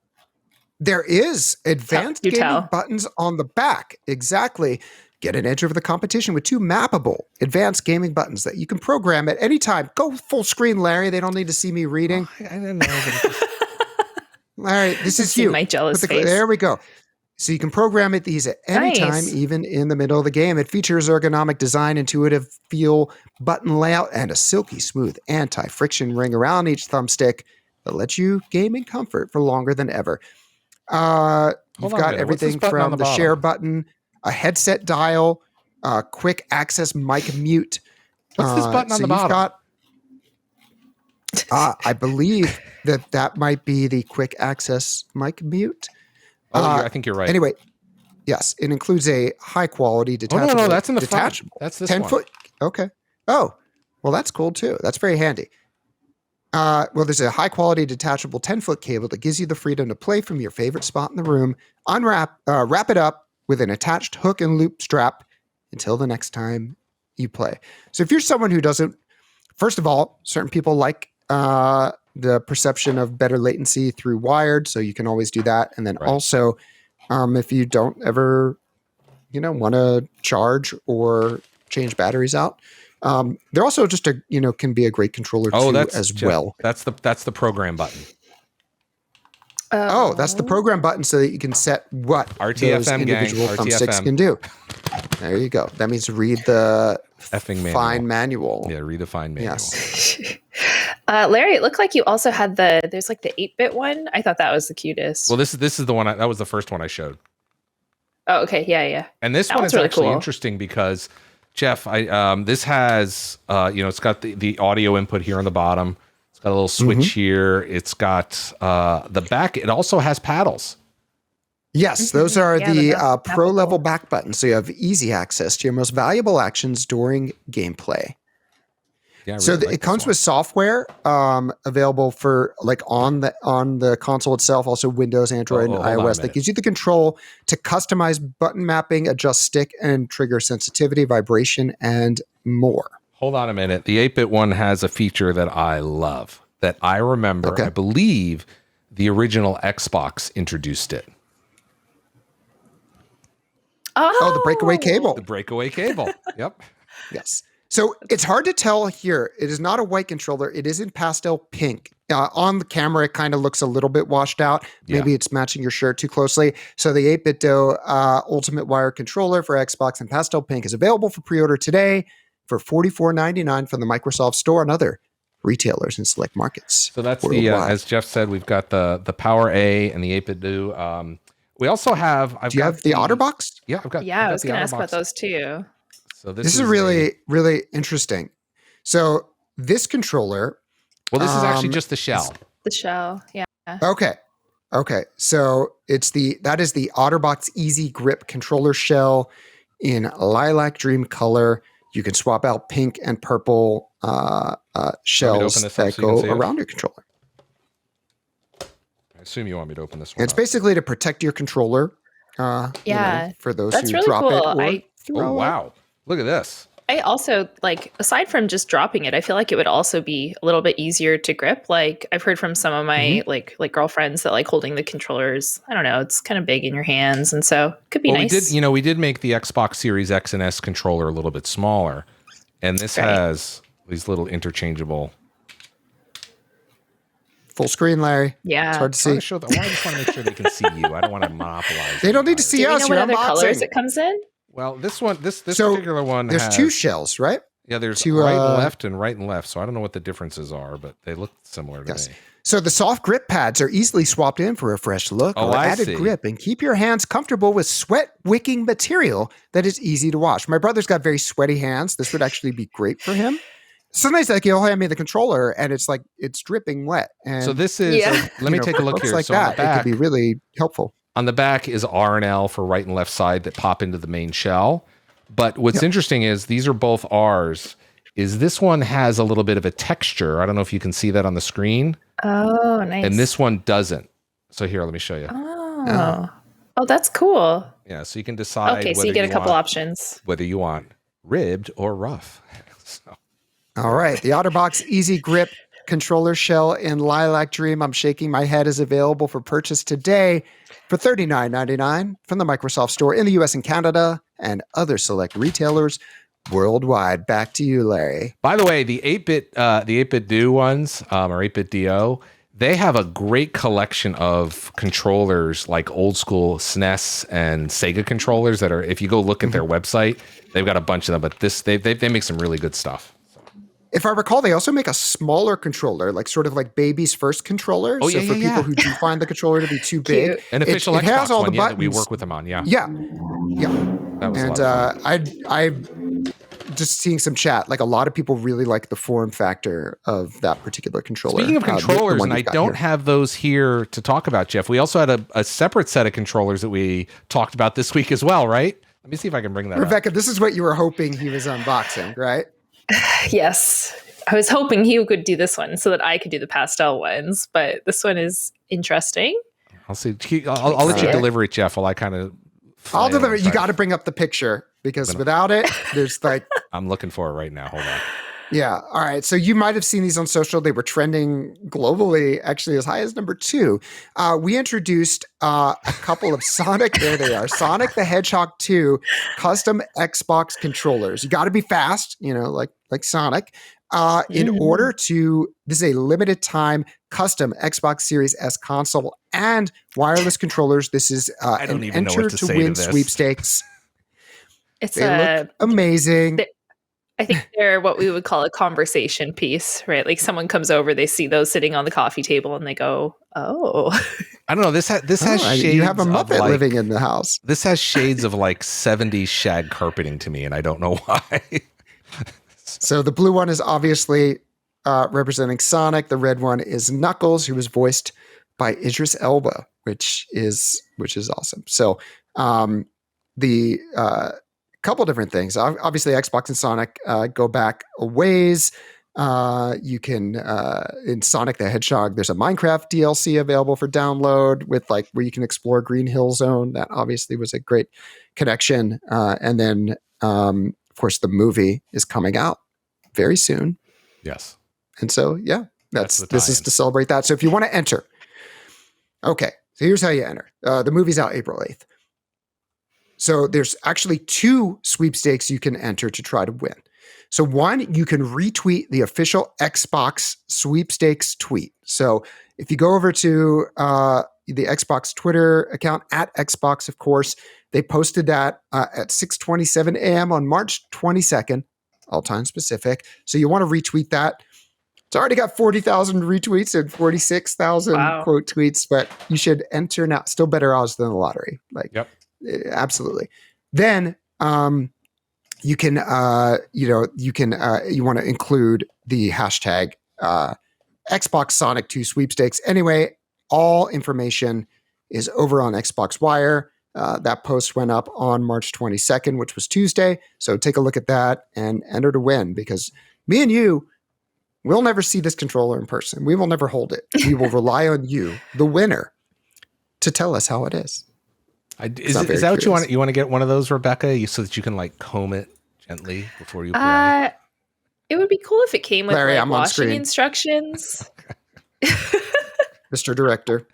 There is advanced gaming buttons on the back. Exactly. Get an edge over the competition with 2 mappable advanced gaming buttons that you can program at any time. Go full screen, Larry. They don't need to see me reading. I didn't know. Larry, this is you. My jealous face. There we go. So you can program these at any time, even in the middle of the game. It features ergonomic design, intuitive feel, button layout, and a silky smooth anti-friction ring around each thumbstick that lets you game in comfort for longer than ever. You've got everything from the share button, a headset dial, quick access mic mute. What's this button on the bottom? I believe that might be the quick access mic mute. I think you're right. Anyway, yes, it includes a high quality detachable. No, that's in the front. That's this 10-foot. Okay. Oh, well, that's cool too. That's very handy. Well, there's a high quality detachable 10-foot cable that gives you the freedom to play from your favorite spot in the room. Wrap it up with an attached hook and loop strap until the next time you play. So if you're someone who doesn't, first of all, certain people like the perception of better latency through wired, so you can always do that. And then also, if you don't ever, want to charge or change batteries out, they're also just can be a great controller well. That's the program button. That's the program button so that you can set what those individual thumbsticks can do. There you go. That means read the fine manual. Yeah, read the fine manual. Yes. Larry, it looked like you also had there's like the 8-bit one. I thought that was the cutest. Well, this is the one that was the first one I showed. Oh, okay. Yeah. And this one is really actually interesting because Jeff, this has it's got the audio input here on the bottom. It's got a little switch here. It's got the back. It also has paddles. Yes, those are the pro level back buttons. So you have easy access to your most valuable actions during gameplay. Yeah, it comes with software available for on the console itself, also Windows, Android, and iOS that gives you the control to customize button mapping, adjust stick and trigger sensitivity, vibration, and more. Hold on a minute. The 8-bit one has a feature that I love, that I remember. Okay. I believe the original Xbox introduced it. Oh, the breakaway cable. The breakaway cable. Yep. Yes. So it's hard to tell here. It is not a white controller. It is in pastel pink. On the camera, it kind of looks a little bit washed out. Maybe it's matching your shirt too closely. So the 8BitDo Ultimate Wire Controller for Xbox in pastel pink is available for pre-order today for $44.99 from the Microsoft Store and other retailers in select markets. So that's as Jeff said, we've got the Power A and the 8BitDo. We also have. Do you have the OtterBox? Yeah, I've got. Yeah, I was going to ask about those too. So this is really, really interesting. So this controller. Well, this is actually just the shell. The shell, yeah. Okay. So that is the OtterBox Easy Grip controller shell in lilac dream color. You can swap out pink and purple shells that go around your controller. I assume you want me to open this one. It's basically to protect your controller. For those who really drop cool. it. Oh, wow. Look at this. I also like, aside from just dropping it, I feel like it would also be a little bit easier to grip. Like I've heard from some of my like girlfriends that like holding the controllers, I don't know, it's kind of big in your hands, and so it could be nice. We did make the Xbox Series X and S controller a little bit smaller, and this has these little interchangeable. Full screen, Larry. Yeah, it's hard to see. I just want to make sure they can see you. I don't want to monopolize. They don't need to see us. Do we know what other colors it comes in? Well, this particular one. There's two shells, right? Yeah, there's two, right and left. So I don't know what the differences are, but they look similar to me. So the soft grip pads are easily swapped in for a fresh look or added grip, and keep your hands comfortable with sweat-wicking material that is easy to wash. My brother's got very sweaty hands. This would actually be great for him. Sometimes like he'll hand me the controller and it's like it's dripping wet. And so this is let me take a look here. Like so that, on the back, it could be really helpful. On the back is R and L for right and left side that pop into the main shell. But what's interesting is these are both R's. Is this one has a little bit of a texture. I don't know if you can see that on the screen. Oh, nice. And this one doesn't. So here, let me show you. Oh, that's cool. Yeah, so you can decide. Okay, so you get a couple options. Whether you want ribbed or rough. So. All right, the OtterBox Easy Grip controller shell in Lilac Dream. I'm shaking my head is available for purchase today for $39.99 from the Microsoft Store in the US and Canada and other select retailers worldwide. Back to you, Larry. By the way, the 8-bit Do ones, or 8-bit Do, they have a great collection of controllers like old school SNES and Sega controllers that are, if you go look at their website, they've got a bunch of them, but they make some really good stuff. If I recall, they also make a smaller controller, like sort of like baby's first controller. So for people who do find the controller to be too big, an official Xbox has all one, the buttons. That we work with them on. Yeah. That was I just seeing some chat. Like a lot of people really like the form factor of that particular controller. Speaking of controllers, and I don't have those here to talk about, Jeff. We also had a separate set of controllers that we talked about this week as well, right? Let me see if I can bring that Rebecca, up. This is what you were hoping he was unboxing, right? Yes. I was hoping he could do this one so that I could do the pastel ones, but this one is interesting. I'll see. I'll let you deliver it, Jeff, while I kind of... I'll deliver it. You got to bring up the picture because without it, there's like... I'm looking for it right now. Hold on. Yeah. All right. So you might have seen these on social. They were trending globally, actually as high as number 2. We introduced a couple of Sonic. There they are. Sonic the Hedgehog 2 custom Xbox controllers. You got to be fast, like Sonic. In order to, this is a limited time custom Xbox Series S console and wireless controllers. This is an enter to win sweepstakes. They look amazing. I think they're what we would call a conversation piece, right? Like someone comes over, they see those sitting on the coffee table, and they go, "Oh." I don't know. This has shades. You have a Muppet living in the house. This has shades of like 70s shag carpeting to me, and I don't know why. So the blue one is obviously representing Sonic. The red one is Knuckles, who was voiced by Idris Elba, which is awesome. So the couple different things. Obviously, Xbox and Sonic go back a ways. You can in Sonic the Hedgehog, there's a Minecraft DLC available for download with like where you can explore Green Hill Zone. That obviously was a great connection. And then of course the movie is coming out very soon. Yes. And so this is to celebrate that. So if you want to enter, okay. So here's how you enter. The movie's out April 8th. So there's actually 2 sweepstakes you can enter to try to win. So one, you can retweet the official Xbox sweepstakes tweet. So if you go over to the Xbox Twitter account at Xbox, of course, they posted that at 6:27 a.m. on March 22nd, all time specific. So you want to retweet that. It's already got 40,000 retweets and 46,000 quote tweets, but you should enter now. Still better odds than the lottery. Yep. Absolutely. Then you can you want to include the hashtag Xbox Sonic 2 sweepstakes. Anyway, all information is over on Xbox Wire. That post went up on March 22nd, which was Tuesday. So take a look at that and enter to win, because me and you, we'll never see this controller in person. We will never hold it. We will rely on you, the winner, to tell us how it is. Is that what you want? You want to get one of those, Rebecca, so that you can like comb it gently before you play? It would be cool if it came with Larry, like I'm washing instructions. Mr. Director.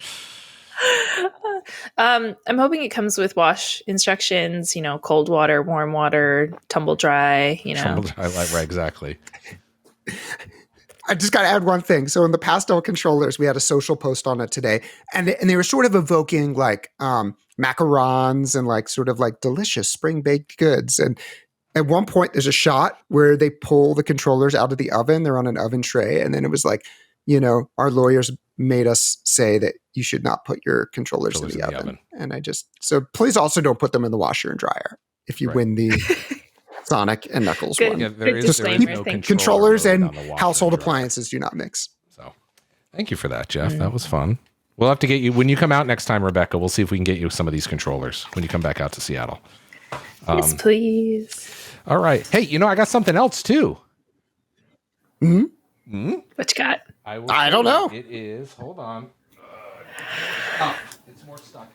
I'm hoping it comes with wash instructions, cold water, warm water, tumble dry, Tumble dry, right, exactly. I just got to add one thing. So in the pastel controllers, we had a social post on it today, and they were sort of evoking like macarons and like sort of like delicious spring baked goods. And at one point, there's a shot where they pull the controllers out of the oven. They're on an oven tray, and then it was like, our lawyers made us say that you should not put your controllers in the oven. And so please also don't put them in the washer and dryer if you win the Sonic and Knuckles one. Yeah, there is no controllers and household appliances do not mix. So thank you for that, Jeff. That was fun. We'll have to get you, when you come out next time, Rebecca, we'll see if we can get you some of these controllers when you come back out to Seattle. Yes, please. All right. Hey, I got something else too. What you got? I don't know. It is, hold on. It's more stuff.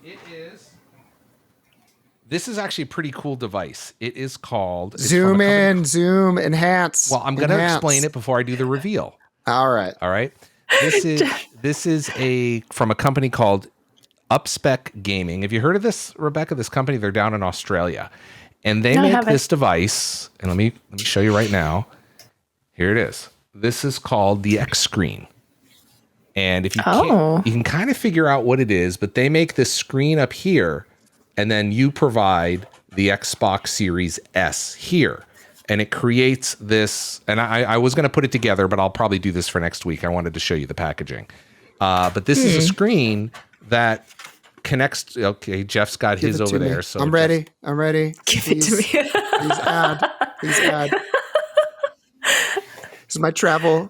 This is actually a pretty cool device. It is called... Zoom in, zoom, enhance. Well, I'm going to explain it before I do the reveal. All right. This is from a company called Upspec Gaming. Have you heard of this, Rebecca? This company, they're down in Australia. And they make this device, and let me show you right now. Here it is. This is called the X Screen. And if you can't, you can kind of figure out what it is, but they make this screen up here, and then you provide the Xbox Series S here. And it creates this, and I was going to put it together, but I'll probably do this for next week. I wanted to show you the packaging. But this is a screen that connects. Okay, Jeff's got his over there. So I'm ready. Give it to me. Please add. This is my travel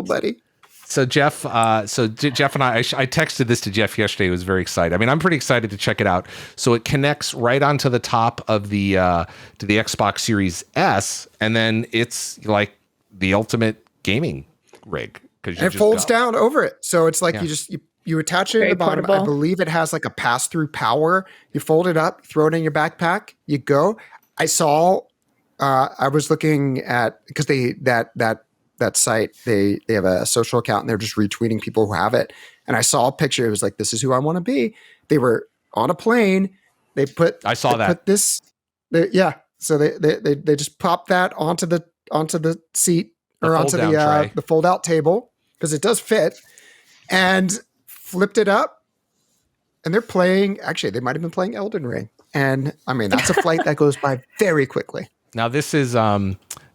buddy. So Jeff, Jeff and I texted this to Jeff yesterday. He was very excited. I mean, I'm pretty excited to check it out. So it connects right onto the top of the to the Xbox Series S, and then it's like the ultimate gaming rig because it folds down over it. So it's like you attach it at the bottom. Portable. I believe it has like a pass-through power. You fold it up, throw it in your backpack. You go. I saw. I was looking at because that site, they have a social account and they're just retweeting people who have it. And I saw a picture. It was like, this is who I want to be. They were on a plane. I saw that. Put this. So they just popped that onto the seat or onto the fold out table because it does fit, and flipped it up. And they're playing. Actually, they might have been playing Elden Ring. And I mean, that's a flight that goes by very quickly. Now this is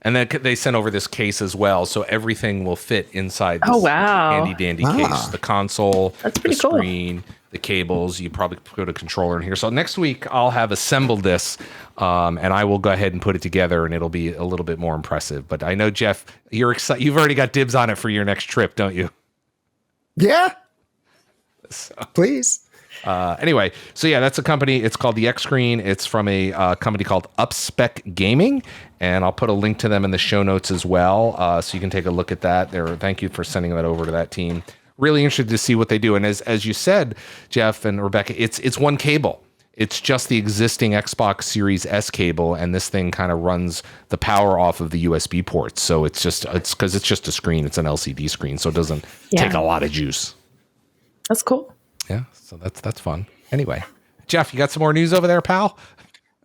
and then they sent over this case as well, so everything will fit inside this handy dandy case. The console, the screen, the cables. You probably put a controller in here. So next week I'll have assembled this, and I will go ahead and put it together, and it'll be a little bit more impressive. But I know, Jeff, you're excited. You've already got dibs on it for your next trip, don't you? Yeah. So. Please. Anyway, so yeah, that's a company. It's called the X Screen. It's from a company called Upspec Gaming, and I'll put a link to them in the show notes as well, so you can take a look at that. Thank you for sending that over to that team. Really interested to see what they do. And as you said, Jeff and Rebecca, it's one cable. It's just the existing Xbox Series S cable, and this thing kind of runs the power off of the USB ports. So it's because it's just a screen. It's an LCD screen, so it doesn't take a lot of juice. That's cool. Yeah, so that's fun. Anyway, Jeff, you got some more news over there, pal?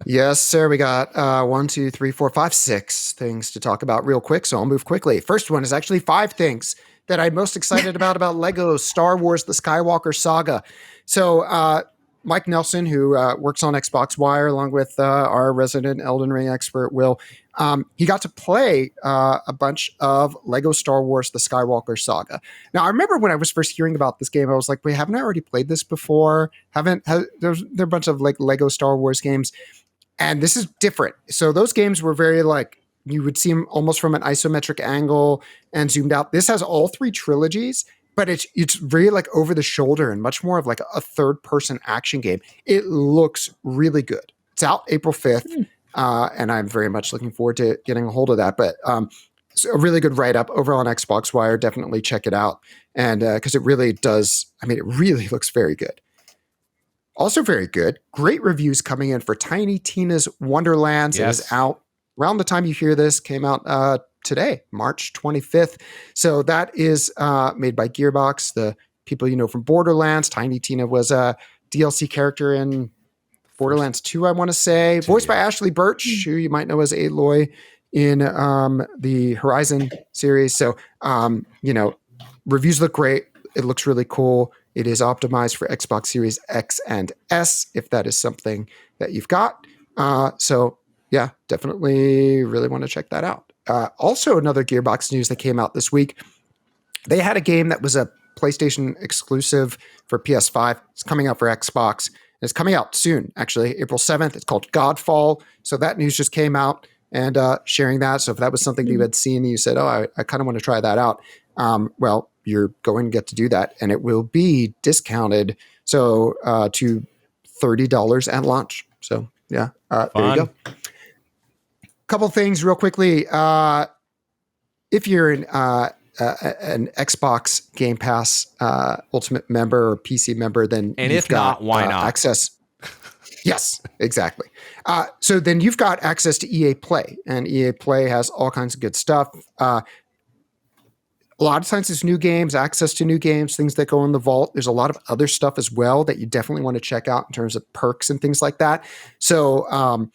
Yes, sir. We got 1, 2, 3, 4, 5, 6 things to talk about real quick, so I'll move quickly. First one is actually 5 things that I'm most excited about Lego Star Wars The Skywalker Saga. So Mike Nelson, who works on Xbox Wire, along with our resident Elden Ring expert, Will, he got to play a bunch of Lego Star Wars The Skywalker Saga. Now, I remember when I was first hearing about this game, I was like, wait, haven't I already played this before? There are a bunch of like Lego Star Wars games, and this is different. So those games were very like, you would see them almost from an isometric angle and zoomed out. This has all 3 trilogies, but it's really like over the shoulder and much more of like a third person action game. It looks really good. It's out April 5th. And I'm very much looking forward to getting a hold of that. But it's a really good write-up over on Xbox Wire. Definitely check it out. And because it really does, it really looks very good. Also very good. Great reviews coming in for Tiny Tina's Wonderlands. Yes. It is out around the time you hear this, came out today, March 25th. So that is made by Gearbox, the people you know from Borderlands. Tiny Tina was a DLC character in Borderlands 2, I want to say, voiced by Ashley Birch, who you might know as Aloy in the Horizon series. So, reviews look great. It looks really cool. It is optimized for Xbox Series X and S, if that is something that you've got. So, yeah, definitely really want to check that out. Also, another Gearbox news that came out this week. They had a game that was a PlayStation exclusive for PS5. It's coming out for Xbox. It's coming out soon, actually, April 7th. It's called Godfall. So that news just came out, and sharing that. So if that was something you had seen and you said, oh, I kind of want to try that out, well, you're going to get to do that. And it will be discounted to $30 at launch. So, yeah, there you go. Couple things real quickly. If you're an Xbox Game Pass Ultimate member or PC member, then and if not, why not access? Yes, exactly. So then you've got access to EA Play, and EA Play has all kinds of good stuff. A lot of times it's new games, access to new games, things that go in the vault. There's a lot of other stuff as well that you definitely want to check out in terms of perks and things like that. So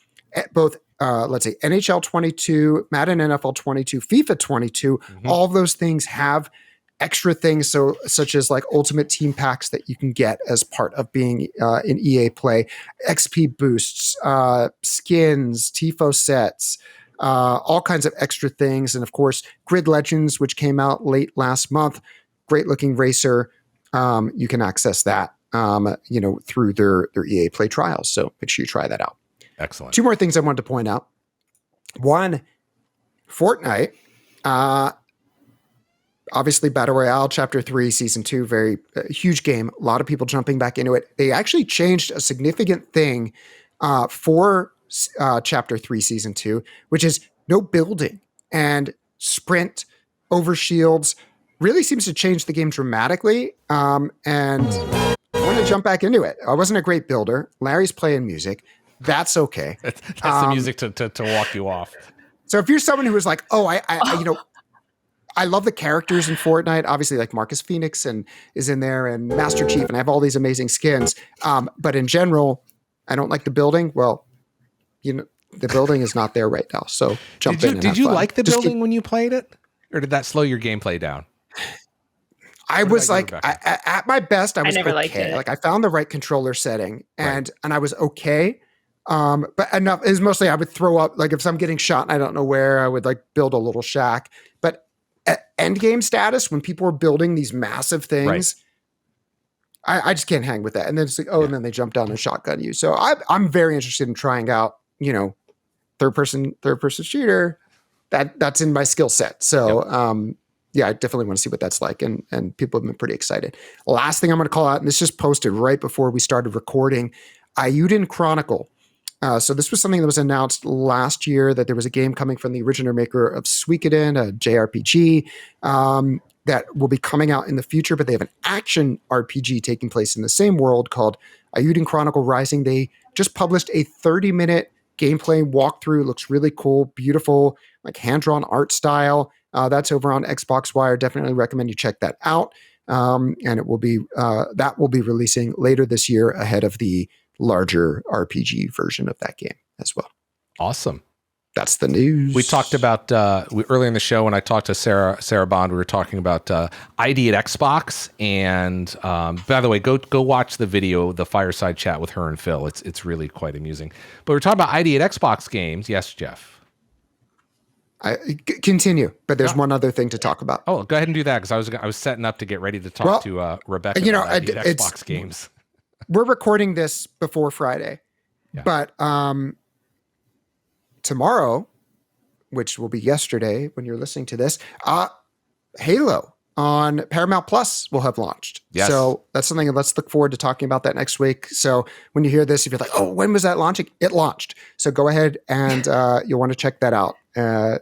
both let's say NHL 22, Madden NFL 22, FIFA 22, all of those things have extra things, such as like ultimate team packs that you can get as part of being in EA Play, XP boosts, skins, TIFO sets, all kinds of extra things. And of course, Grid Legends, which came out late last month, great looking racer. You can access that, through their EA Play trials. So make sure you try that out. Excellent. Two more things I wanted to point out. One, Fortnite, obviously Battle Royale Chapter 3, Season 2, very huge game. A lot of people jumping back into it. They actually changed a significant thing for Chapter 3, Season 2, which is no building and sprint over shields. Really seems to change the game dramatically. And I want to jump back into it. I wasn't a great builder. Larry's playing music. That's okay. That's the music to walk you off. So if you're someone who was like, oh, I love the characters in Fortnite, obviously like Marcus Phoenix and is in there and Master Chief, and I have all these amazing skins. But in general, I don't like the building. Well, the building is not there right now. So jump in. Did you like the building when you played it, or did that slow your gameplay down? I was like, at my best, I was never okay. liked it. Like I found the right controller setting, and I was okay. But enough is mostly I would throw up, like if I'm getting shot and I don't know where, I would like build a little shack. But at end game status, when people are building these massive things, I just can't hang with that. And then it's like, and then they jump down and shotgun you. So I'm very interested in trying out, third person shooter. That's in my skill set. So, I definitely want to see what that's like. And people have been pretty excited. Last thing I'm going to call out, and this just posted right before we started recording, Eiyuden Chronicle. So this was something that was announced last year, that there was a game coming from the original maker of Suikoden, a JRPG, that will be coming out in the future, but they have an action RPG taking place in the same world called Eiyuden Chronicle Rising. They just published a 30-minute gameplay walkthrough. It looks really cool, beautiful, like hand-drawn art style. That's over on Xbox Wire. Definitely recommend you check that out. And it will be that will be releasing later this year ahead of the larger RPG version of that game as well. Awesome. That's the news. We talked about earlier in the show when I talked to Sarah Bond. We were talking about ID at Xbox, and by the way, go watch the video, the fireside chat with her and Phil. It's really quite amusing. But we're talking about ID at Xbox games. Yes, Jeff. Continue, but there's one other thing to talk about. Oh, go ahead and do that, because I was setting up to get ready to talk to Rebecca about ID at Xbox games. We're recording this before Friday, but tomorrow, which will be yesterday when you're listening to this, Halo on Paramount Plus will have launched. Yes. So that's something, let's look forward to talking about that next week. So when you hear this, if you're like, oh, when was that launching? It launched. So go ahead and you'll want to check that out.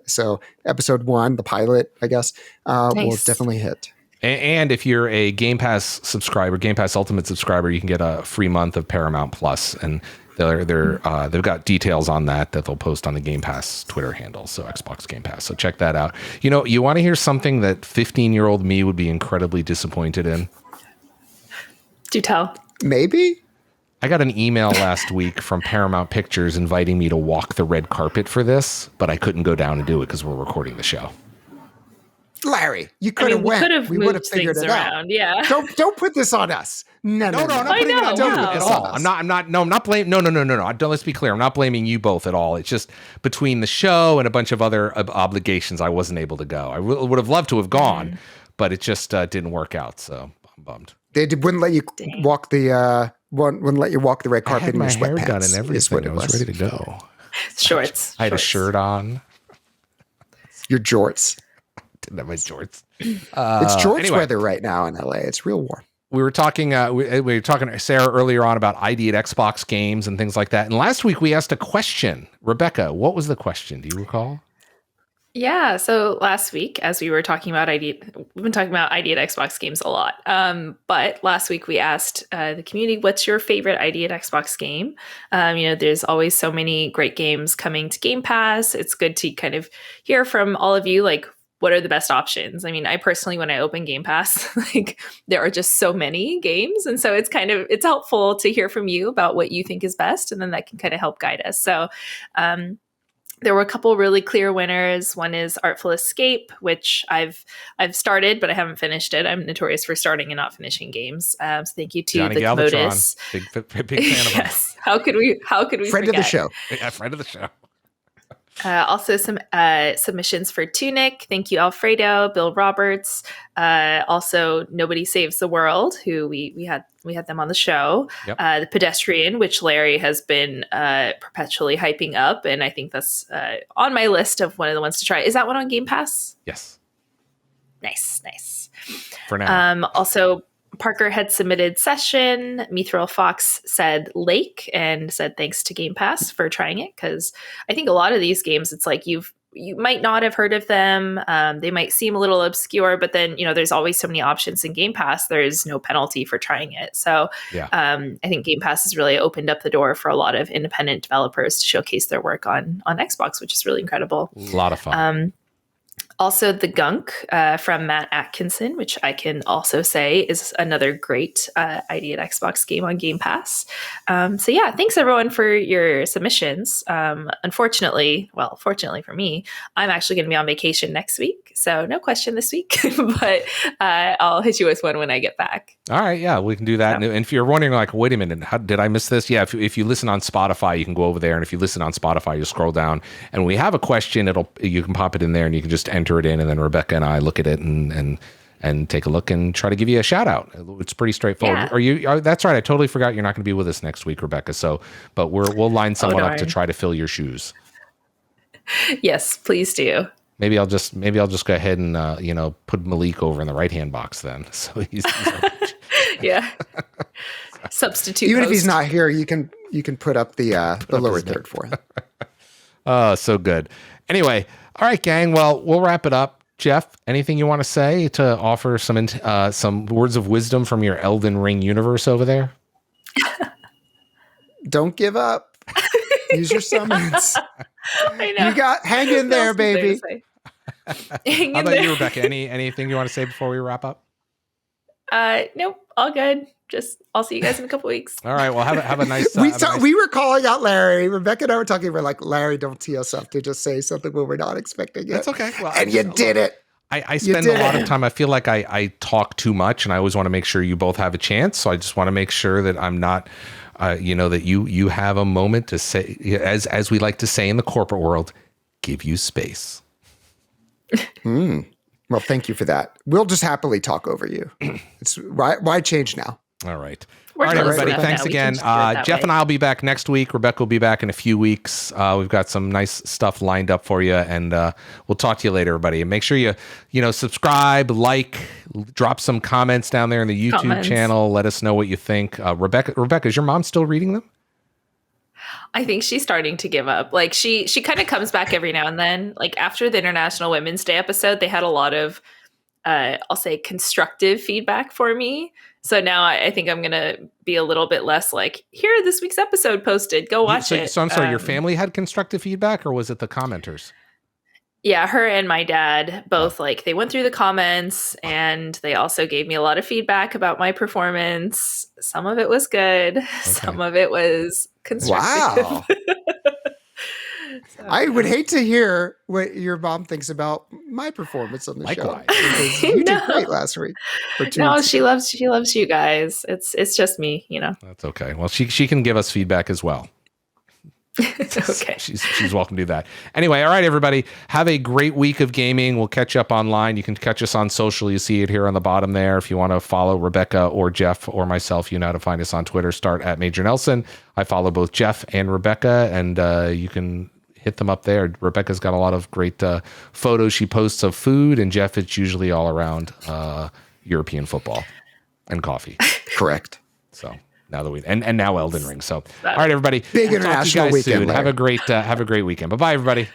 So episode 1, the pilot, I guess, will definitely hit. And if you're a Game Pass subscriber, Game Pass Ultimate subscriber, you can get a free month of Paramount Plus. And they've got details on that they'll post on the Game Pass Twitter handle. So Xbox Game Pass. So check that out. You want to hear something that 15-year-old me would be incredibly disappointed in? Do tell. Maybe. I got an email last week from Paramount Pictures inviting me to walk the red carpet for this, but I couldn't go down and do it because we're recording the show. Larry, you could have went. We would have figured it out. Yeah. Don't put this on us. No, I'm not putting it on you at all. I'm not blaming. No. Let's be clear. I'm not blaming you both at all. It's just between the show and a bunch of other obligations, I wasn't able to go. I would have loved to have gone, but it just didn't work out. So I'm bummed. They wouldn't let you walk the wouldn't let you walk the red carpet in your sweatpants. I had my hair done and everything. I was ready to go. Shorts. I had a shirt on. Your jorts. Didn't have my jorts. It's jorts weather right now in LA. It's real warm. We were talking. We were talking to Sarah earlier on about ID at Xbox games and things like that. And last week we asked a question. Rebecca, what was the question? Do you recall? Yeah. So last week, as we were talking about we've been talking about ID at Xbox games a lot. But last week we asked the community, what's your favorite ID at Xbox game? There's always so many great games coming to Game Pass. It's good to kind of hear from all of you, like, what are the best options? I mean, I personally, when I open Game Pass, like there are just so many games. And so it's helpful to hear from you about what you think is best. And then that can kind of help guide us. So there were a couple really clear winners. One is Artful Escape, which I've started, but I haven't finished it. I'm notorious for starting and not finishing games. So thank you to Johnny the Galvatron. Commodus. Big fan of him. Yes. How could we friend forget? of the show. Yeah, friend of the show. Also some submissions for Tunic. Thank you, Alfredo, Bill Roberts. Also Nobody Saves the World, who we had them on the show. Yep. The Pedestrian, which Larry has been perpetually hyping up, and I think that's on my list of one of the ones to try. Is that one on Game Pass? Yes. Nice. For now. Also, Parker had submitted Session. Mithril Fox said Lake and said thanks to Game Pass for trying it, because I think a lot of these games, it's like you might not have heard of them. They might seem a little obscure, but then there's always so many options in Game Pass. There's no penalty for trying it. So yeah. I think Game Pass has really opened up the door for a lot of independent developers to showcase their work on Xbox, which is really incredible. A lot of fun. Also, The Gunk from Matt Atkinson, which I can also say is another great ID at Xbox game on Game Pass. So yeah, thanks everyone for your submissions. Fortunately for me, I'm actually going to be on vacation next week. So no question this week, but I'll hit you with one when I get back. All right. Yeah, we can do that. Yeah. And if you're wondering, like, wait a minute, how did I miss this? Yeah, if you listen on Spotify, you can go over there. And if you listen on Spotify, you scroll down and we have a question. You can pop it in there and you can just enter it in. And then Rebecca and I look at it and take a look and try to give you a shout out. It's pretty straightforward. Yeah. That's right. I totally forgot you're not going to be with us next week, Rebecca. So, but we'll line someone up to try to fill your shoes. Yes, please do. Maybe I'll just go ahead and put Malik over in the right hand box then. So he's yeah. Substitute. Even host. If he's not here, you can put up the lower third for him. Oh, so good. Anyway, all right, gang. Well, we'll wrap it up. Jeff, anything you want to say to offer some words of wisdom from your Elden Ring universe over there? Don't give up. Use your summons. I know. Hang in there, baby. How about you, Rebecca? Anything you want to say before we wrap up? Nope, all good. Just I'll see you guys in a couple weeks. All right. Well, have a nice. We were calling out Larry. Rebecca and I were talking. We're like, Larry, don't tee us up to just say something when we're not expecting it. That's okay. Well, and you did it. I spend a lot of time. I feel like I talk too much, and I always want to make sure you both have a chance. So I just want to make sure that I'm not. That you have a moment to say, as we like to say in the corporate world, give you space. Well, thank you for that. We'll just happily talk over you. It's why change now? All right. All right, everybody. Thanks again. Jeff and I will be back next week. Rebecca will be back in a few weeks. We've got some nice stuff lined up for you, and we'll talk to you later, everybody. And make sure you subscribe, drop some comments down there in the YouTube channel. Let us know what you think. Rebecca, is your mom still reading them? I think she's starting to give up. Like she kind of comes back every now and then. Like after the International Women's Day episode, they had a lot of I'll say constructive feedback for me. So now I think I'm going to be a little bit less like, here, this week's episode posted, go watch it. So I'm sorry, your family had constructive feedback, or was it the commenters? Yeah, her and my dad both, like, they went through the comments, and they also gave me a lot of feedback about my performance. Some of it was good. Okay. Some of it was constructive. Wow. I would hate to hear what your mom thinks about my performance on the show. Because you did great last week. No, she loves you guys. It's just me, you know. That's okay. Well, she can give us feedback as well. Okay. She's welcome to do that. Anyway, all right, everybody. Have a great week of gaming. We'll catch up online. You can catch us on social. You see it here on the bottom there. If you want to follow Rebecca or Jeff or myself, you know how to find us on Twitter. Start at Major Nelson. I follow both Jeff and Rebecca, and you can hit them up there. Rebecca's got a lot of great photos she posts of food, and Jeff, it's usually all around European football and coffee. Correct. So now that and now Elden Ring. So all right, everybody. Big international weekend. Have a great weekend. Bye-bye, everybody.